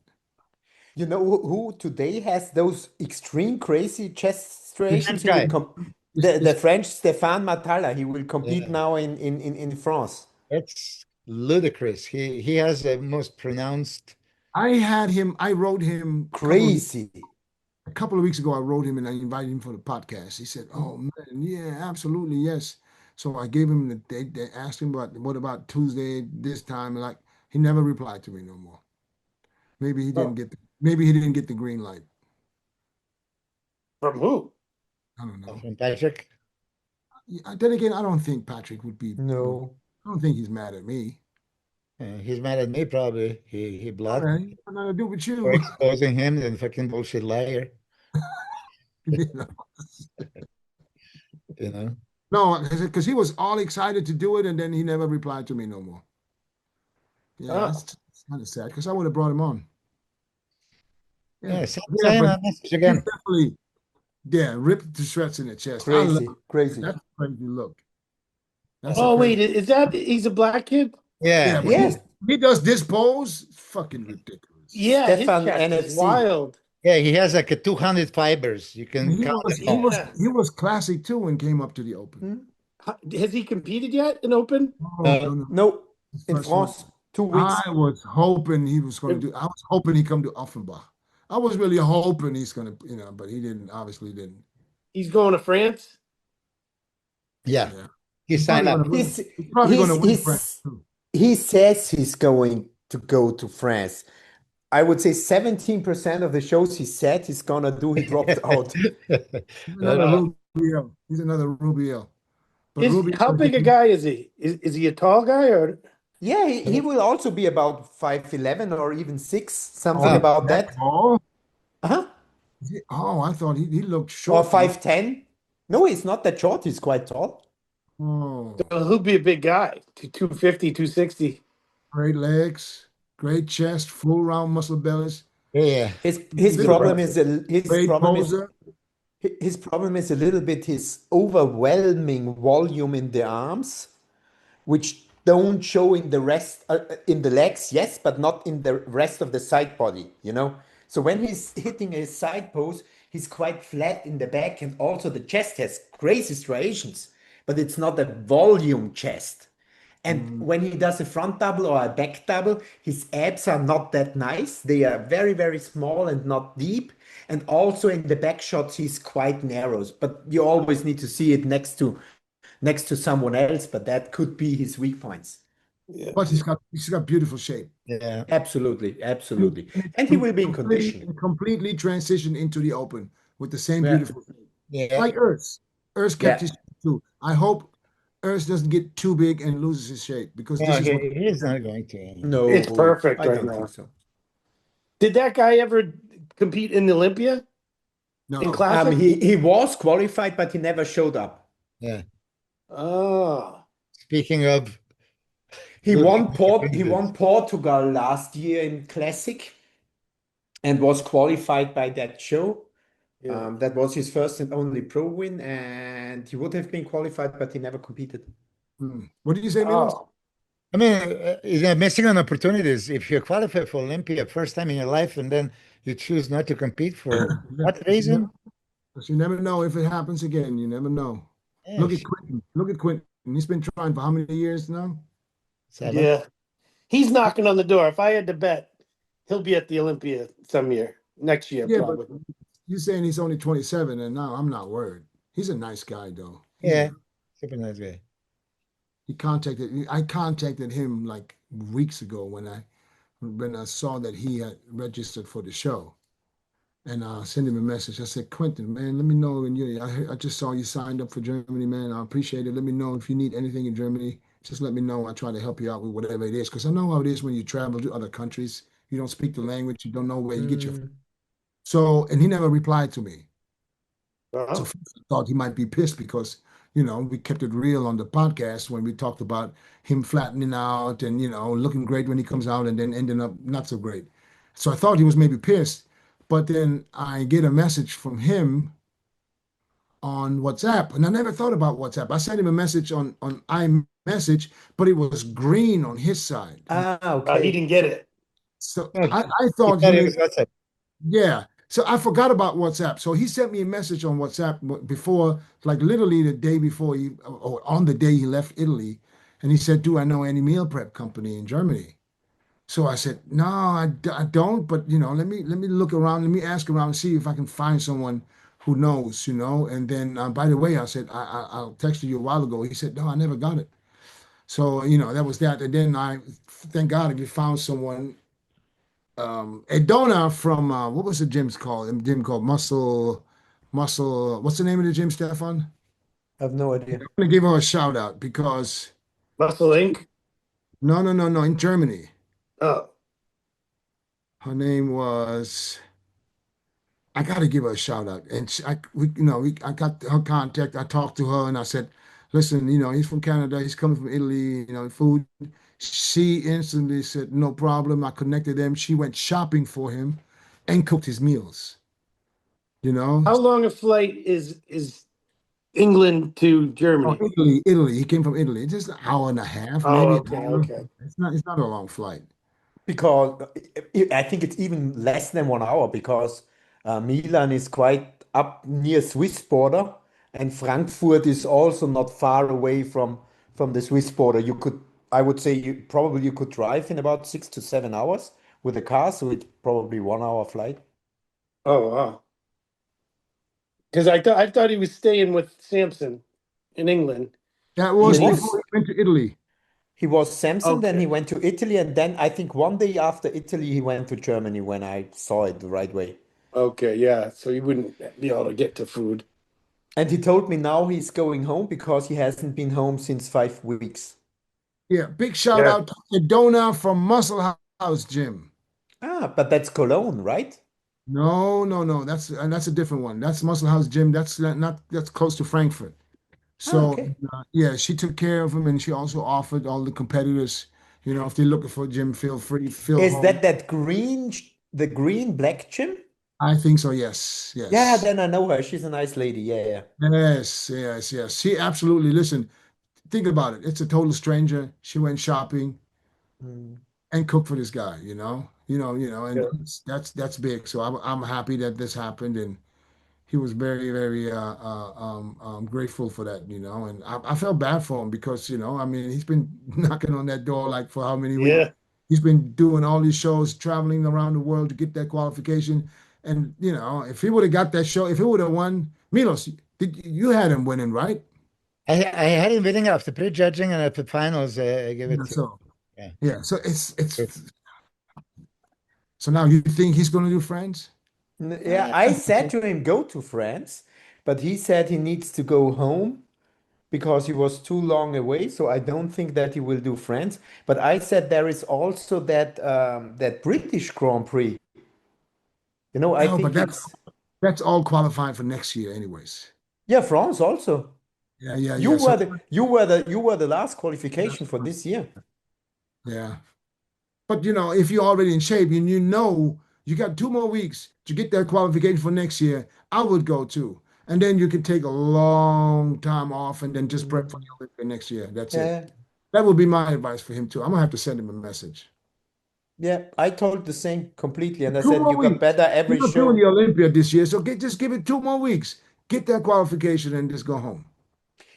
You know who today has those extreme crazy chest striations? He guy. will It's- the French SeFan Kienzl. He will compete Yeah. now in France. That's ludicrous. He has the most pronounced. I wrote him Crazy. a couple of weeks ago. I wrote him and I invited him for the podcast. He said, "Oh man, yeah, absolutely, yes." So I gave him the date. They asked him what about Tuesday this time? Like he never replied to me no more. Maybe he didn't get the green light. From who? I don't know. From Patrick. Then again, I don't think Patrick would be. No. I don't think he's mad at me. He's mad at me probably. He All blocked right, me nothing to do with for you. exposing him and fucking bullshit liar. You know? You know. No, because he was all excited to do it, and then he never replied to me no more. Yeah, Oh. that's kind of sad because I would have brought him on. Yeah, same but message he's again. definitely, yeah, ripped to shreds in the chest. I love Crazy, crazy. that's a crazy look. That's a Oh, crazy. wait, is that he's a black kid? Yeah, Yeah. but Yes. he does this pose, fucking ridiculous. Yeah, his SeFan chest is NFC. wild. Yeah, he has like a 200 fibers. You can He count was them he all. was Yeah. he was classic too when came up to the Open. Has he competed yet in Open? No. No, His in first one. France, 2 weeks. I was hoping he was going to do. I was hoping he come to Offenbach. I was really hoping he's going to, but he didn't. Obviously, didn't. He's going to France. Yeah, Yeah. he signed up. He's He's probably going to win he's France too. he says he's going to go to France. I would say 17% of the shows he said he's gonna do, he dropped out. He's another Rubio. He's another Rubio. But Rubio, How big a guy is he? Is he a tall guy or? Yeah, he will also be about 5'11" or even 6, something about that. Oh, Uh-huh. I thought he looked Or short. 5'10". No, he's not that short. He's quite tall. Oh, He'll be a big guy. 250, 260. great legs, great chest, full round muscle bellies. Yeah, His problem is Great poser. his problem is a little bit his overwhelming volume in the arms, which don't show in the rest in the legs, yes, but not in the rest of the side body, you know. So when he's hitting his side pose, he's quite flat in the back, and also the chest has crazy striations, but it's not a volume chest. And when he does a front double or a back double, his abs are not that nice. They are very, very small and not deep. And also in the back shots, he's quite narrow. But you always need to see it next to someone else. But that could be his weak points. Yeah. But he's got beautiful shape. yeah. Absolutely, absolutely. And he will be in condition. Completely transitioned into the Open with the same beautiful shape. Yeah. Like Urs. Urs kept Yeah. his shape too. I hope Urs doesn't get too big and loses his shape because No, this is what he's not going to. No, It's perfect I right don't now. think so. Did that guy ever compete in Olympia? no. In classic? He was qualified, but he never showed up. Yeah. Oh. Speaking of, He Good. won Portugal last year in Classic and was qualified by that show. Yeah. That was his first and only pro win, and he would have been qualified, but he never competed. What did you say, Milos? Oh. I mean, you're missing on opportunities. If you qualify for Olympia first time in your life and then you choose not to compete for what reason? Because you never know if it happens again. You never know. Yeah, Look at Quinton. Look at Quinton. He's been trying for how many years now? 7. Yeah. He's knocking on the door. If I had to bet, he'll be at the Olympia next year, Yeah, probably. but you're saying he's only 27, and now I'm not worried. He's a nice guy, though. Yeah, super nice guy. I contacted him like weeks ago when I saw that he had registered for the show, and I sent him a message. I said, Quinton, man, let me know when I just saw you signed up for Germany, man. I appreciate it. Let me know if you need anything in Germany. Just let me know. I try to help you out with whatever it is, because I know how it is when you travel to other countries. You don't speak the language. You don't know where you get your. So, and he never replied to me. Uh-huh. So I thought he might be pissed because, we kept it real on the podcast when we talked about him flattening out and, looking great when he comes out and then ending up not so great. So I thought he was maybe pissed. But then I get a message from him on WhatsApp, and I never thought about WhatsApp. I sent him a message on iMessage, but it was green on his side. Okay. He didn't get it. So Okay. I thought He thought it was WhatsApp. yeah. So I forgot about WhatsApp. So he sent me a message on WhatsApp before, like literally the day before or on the day he left Italy. And he said, do I know any meal prep company in Germany? So I said, no, I don't. But, let me look around. Let me ask around and see if I can find someone who knows, And then, by the way, I said, I'll text you a while ago. He said, no, I never got it. So, that was that. And then thank God, we found someone Edona from what was the gym called Muscle. What's the name of the gym, Stefan? I have no idea. I'm gonna give her a shout out because Muscle Inc. no, in Germany. Oh. Her name was. I gotta give her a shout out, and I got her contact. I talked to her and I said, listen, he's from Canada. He's coming from Italy. Food. She instantly said, no problem. I connected them. She went shopping for him and cooked his meals. How long a flight is England to Oh, Germany. Italy, Italy. He came from Italy. Just an hour and a half, Oh, maybe an okay, hour. okay. It's not a long flight. Because I think it's even less than 1 hour because Milan is quite up near Swiss border and Frankfurt is also not far away from the Swiss border. I would say you could drive in about 6 to 7 hours with a car, so it's probably 1 hour flight. Oh, wow. Because I thought he was staying with Samson in England. That He was And before was he went to Italy. he was Samson, then he okay. went to Italy, and then I think one day after Italy he went to Germany when I saw it the right way. Okay, yeah. So he wouldn't be able to get to food. And he told me now he's going home because he hasn't been home since 5 weeks. Yeah, big shout Yeah. out to Sedona from Muscle House Gym. Ah, but that's Cologne, right? No, no, no. That's a different one. That's Muscle House Gym. That's not that's close to Frankfurt. Ah, So okay. yeah, she took care of him, and she also offered all the competitors, if they're looking for a gym, feel free, feel Is home. that the green black gym? I think so. Yes, Yeah, yes, then I know her. She's a nice lady. Yeah, yeah. yes, yes, yes. She absolutely. Listen, think about it. It's a total stranger. She went shopping Mm. and cooked for this guy. And Yeah. that's big. So I'm happy that this happened, and he was very, very grateful for that, and I felt bad for him because, I mean, he's been knocking on that door like for how many weeks? Yeah. He's been doing all these shows, traveling around the world to get that qualification. And, if he would have got that show, if he would have won, Milos, you had him winning, right? I had him winning after prejudging and at the finals. I give Yeah, it to so yeah. yeah, so it's It's, so now you think he's going to do France? Yeah, I said to him, go to France, but he said he needs to go home because he was too long away. So I don't think that he will do France. But I said there is also that British Grand Prix. I No, but think that's it's that's all qualifying for next year, anyways. yeah, France also. Yeah, yeah, You yeah. So were the last qualification for this year. yeah. But if you're already in shape and you got 2 more weeks to get that qualification for next year, I would go too. And then you can take a long time off and then just prep for the Olympia next year. That's it. Yeah, That would be my advice for him too. I'm gonna have to send him a message. yeah. I told the same completely, and I Two said more you got weeks. better You're every not doing the show. Olympia this year, so just give it 2 more weeks. Get that qualification and just go home.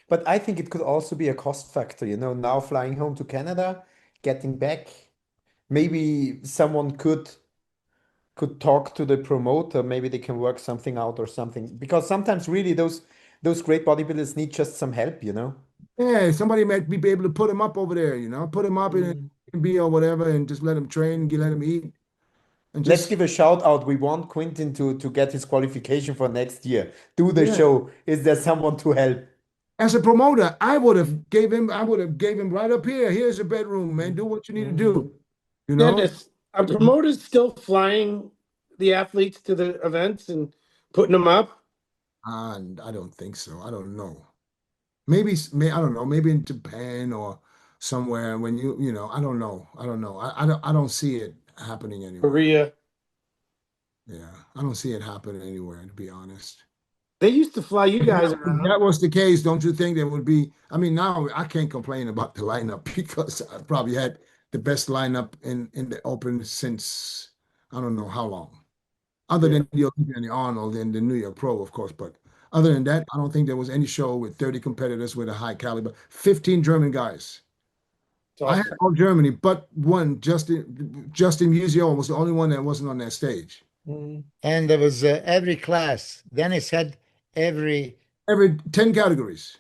But I think it could also be a cost factor, now flying home to Canada, getting back. Maybe someone could talk to the promoter. Maybe they can work something out or something. Because sometimes really those great bodybuilders need just some help. Yeah, somebody might be able to put him up over there, put him up in Mm. a B or whatever and just let him train, let him eat, and Let's just give a shout out. We want Quinton to get his qualification for next year. Do the yeah. show. Is there someone to help? As a promoter, I would have gave him right up here. Here's a bedroom, man. Do what you need to Mm. do. You know? Dennis, are promoters still flying the athletes to the events and putting them up? And I don't think so. I don't know. I don't know. Maybe in Japan or somewhere when I don't know. I don't know. I don't see it happening anywhere. Korea. Yeah, I don't see it happening anywhere, to be honest. They used to fly you If guys if around. that was the case, don't you think there would be? I mean, now I can't complain about the lineup because I probably had the best lineup in the Open since I don't know how long. Other Yeah. than the Olympia and the Arnold and the New York Pro, of course. But other than that, I don't think there was any show with 30 competitors with a high caliber. 15 German guys. It's I had awesome. all Germany, but one, Justin Musial was the only one that wasn't on that stage. Mm. and there was every class. Dennis had every Every 10 categories.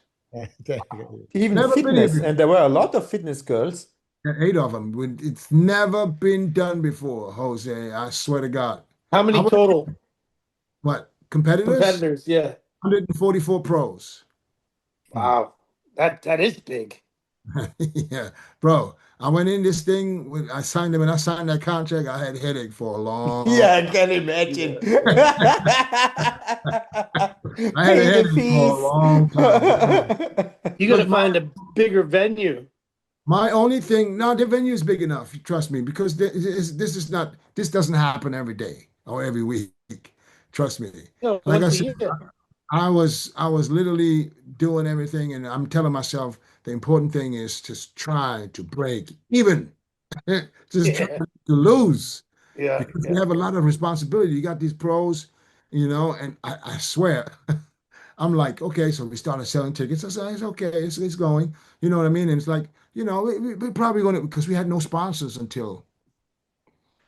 Even Never been here fitness, before. and there were a lot of fitness girls. 8 of them. It's never been done before, Jose. I swear to God. How I many was, total what, competitors? competitors? Yeah. 144 pros. Wow. That is big. Yeah, bro. I went in this thing when I signed them and I signed that contract. I had a headache for a long. Yeah, I can imagine. I had a Pay the headache for a fees. long time. You got Because to find a bigger venue. my only thing, no, the venue is big enough. Trust me, because this doesn't happen every day or every week. Trust me. No, Like I once a said, year. I was literally doing everything, and I'm telling myself the important thing is to try to break even, just try Yeah, to lose, yeah, because you yeah, have a lot of responsibility. You got these pros, and I swear, I'm like, okay, so we started selling tickets. I said, it's okay, it's going, you know what I mean? And it's like, we're probably going to, because we had no sponsors until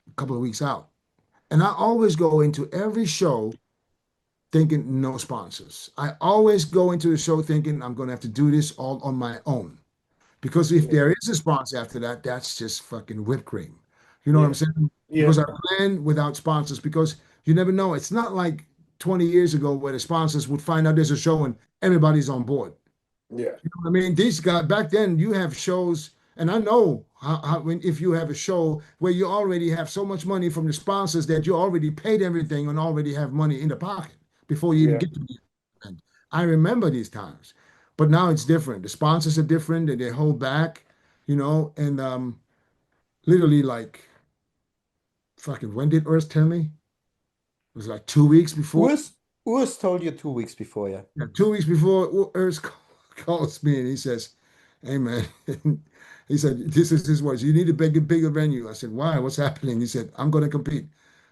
a couple of weeks out. And I always go into every show thinking no sponsors. I always go into the show thinking I'm going to have to do this all on my own. Because if yeah, there is a sponsor after that, that's just fucking whipped cream. You know what yeah, I'm saying? yeah, Because I plan without sponsors, because you never know. It's not like 20 years ago where the sponsors would find out there's a show and everybody's on board. yeah, You know what I mean? These guys back then, you have shows, and I know if you have a show where you already have so much money from the sponsors that you already paid everything and already have money in the pocket before you even yeah. get to the event. I remember these times, but now it's different. The sponsors are different, and they hold back, and literally like fucking, when did Urs tell me? It was like 2 weeks before. Urs told you 2 weeks before, yeah. Yeah, 2 weeks before, Urs calls me and he says, "Hey man," he said, "This is his words. You need a bigger venue." I said, "Why? What's happening?" He said, "I'm going to compete."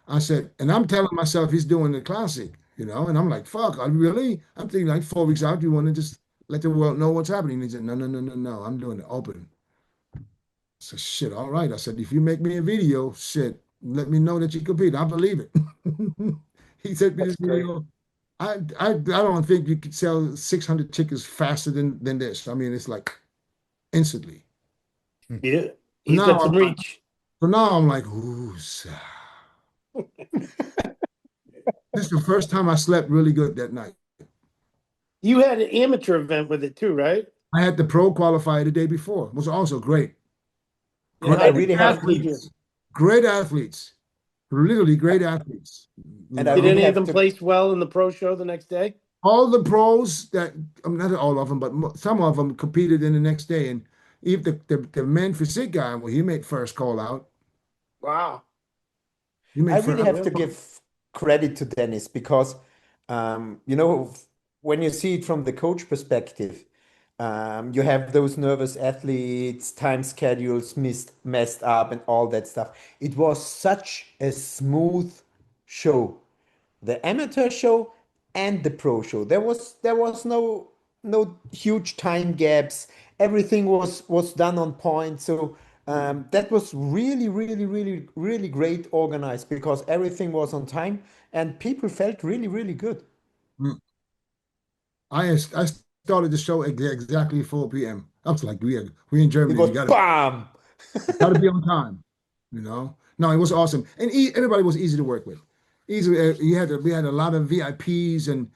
I said, and I'm telling myself he's doing the classic, and I'm like, "Fuck, I really?" I'm thinking like 4 weeks out. You want to just let the world know what's happening? He said, "No, no, no, no, no. I'm doing the open." I said, "Shit, all right." I said, "If you make me a video, shit, let me know that you compete. I believe it." He sent me That's this great. video. I don't think you could sell 600 tickets faster than this. I mean, it's like instantly. Yeah, So he's got some reach. now I'm like, ooh, this is the first time I slept really good that night. You had an amateur event with it too, right? I had the pro qualifier the day before. It was also great. Yeah, And Great I how did really that have for to, you? great athletes, literally great athletes. You and I Did know, really any of have them to, place well in the pro show the next day? all the pros that, not all of them, but some of them competed in the next day. And even the man physique guy, well, he made first call out. Wow. He I made really first. have Yeah. to give credit to Dennis because, when you see it from the coach perspective, you have those nervous athletes, time schedules messed up, and all that stuff. It was such a smooth show, the amateur show and the pro show. There was no huge time gaps. Everything was done on point. So that was really, really, really, really great organized because everything was on time and people felt really, really good. Mm. I started the show exactly 4 p.m. I was like, we in It Germany. was We got bam. to be on time. No, it was awesome, and everybody was easy to work with. Easy. We had a lot of VIPs, and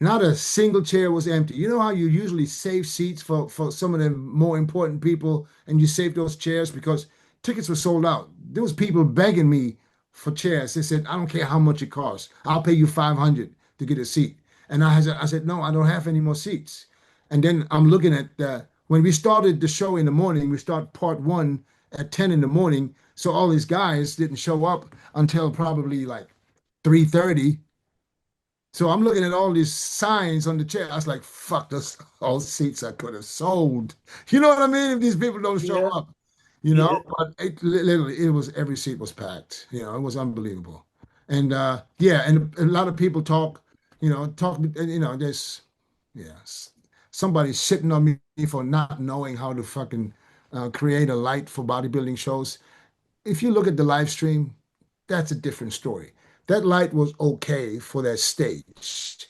not a single chair was empty. You know how you usually save seats for some of the more important people, and you save those chairs because tickets were sold out. There was people begging me for chairs. They said, "I don't care how much it costs. I'll pay you 500 to get a seat." And I said, "No, I don't have any more seats." And then I'm looking at when we started the show in the morning. We start part one at 10 in the morning. So all these guys didn't show up until probably like 3:30. So I'm looking at all these signs on the chair. I was like, fuck, those all seats I could have sold. You know what I mean? If these people don't show Yeah. up, Yeah. but literally, every seat was packed. It was unbelievable. And yeah, and a lot of people talk, there's, yeah, somebody shitting on me for not knowing how to fucking create a light for bodybuilding shows. If you look at the live stream, that's a different story. That light was okay for that stage.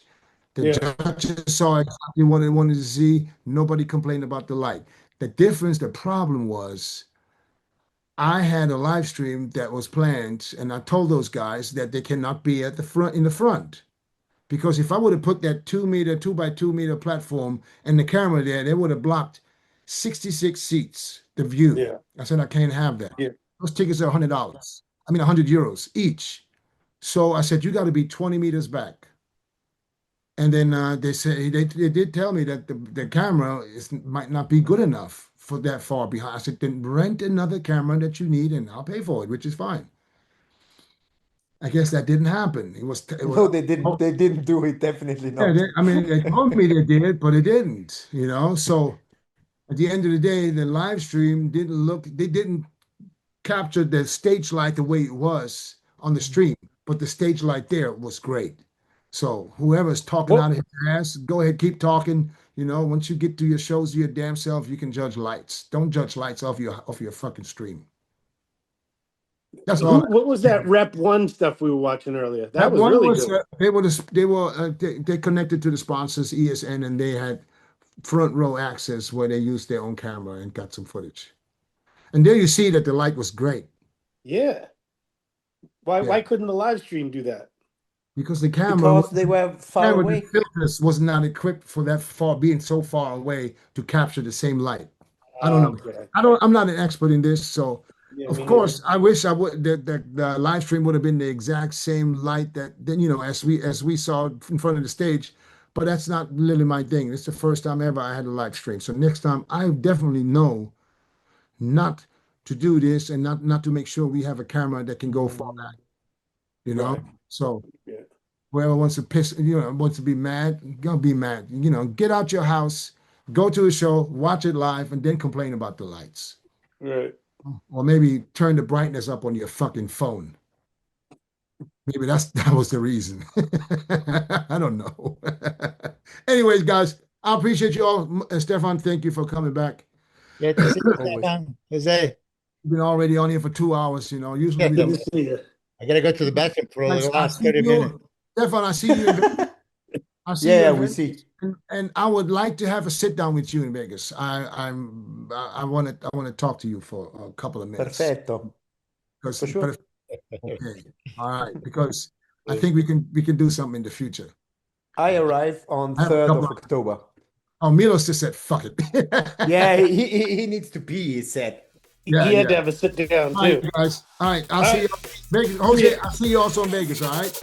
The Yeah. judges saw exactly what they wanted to see. Nobody complained about the light. The problem was I had a live stream that was planned, and I told those guys that they cannot be at the front in the front. Because if I would have put that 2 meter, 2 by 2 meter platform and the camera there, they would have blocked 66 seats, the view. Yeah. I said, I can't have that. Yeah. Those tickets are $100. I mean, €100 each. So I said, you got to be 20 meters back. And then they did tell me that the camera might not be good enough for that far behind. I said, then rent another camera that you need and I'll pay for it, which is fine. I guess that didn't happen. It was No, they didn't. They didn't do it. Definitely yeah, not. I mean, they told me they did, but it didn't, you know. So at the end of the day, the live stream didn't look, they didn't capture the stage light the way it was on the stream, but the stage light there was great. So whoever's talking out of his ass, go ahead, keep talking. You know, once you get to your shows, your damn self, you can judge lights. Don't judge lights off your fucking stream. That's all. What was that Rep One stuff we were watching earlier? That was one really was good. they connected to the sponsors ESN, and they had front row access where they used their own camera and got some footage. And there you see that the light was great. Yeah. Why couldn't the live stream do that? Because the camera, Because they were far away. The filters was not equipped for that far, being so far away to capture the same light. I don't know. Okay. I'm not an expert in this, so Yeah, of me course I wish I would the live stream would have been the exact same light that then as we saw in front of the stage. But that's not really my thing. It's the first time ever I had a live stream. So next time I definitely know not to do this and not to make sure we have a camera that can go far back. You know? Right. So Yeah. whoever wants to wants to be mad, gonna be mad. Get out your house, go to a show, watch it live, and then complain about the lights. Right. Or maybe turn the brightness up on your fucking phone. Maybe that was the reason. I don't know. Anyways, guys, I appreciate you all. Stefan, thank you for coming back. Yeah, to see you, Stefan. Jose. You've been already on here for 2 hours, Usually we Good don't. to see you. I gotta go to the bathroom for the last 30 minutes. Stefan, I see you. I see Yeah, you. we see. And I would like to have a sit down with you in Vegas. I want to talk to you for a couple of minutes. Perfetto. For sure. Okay. All right. Because I think we can do something in the future. I arrive on I have a 3rd of couple October. Oh, Milos just said, "Fuck it." Yeah, he needs to pee, he said. He had to have a sit down All right, too. guys. All right. I'll see you. Vegas. Jose, I'll see you also in Vegas. All right.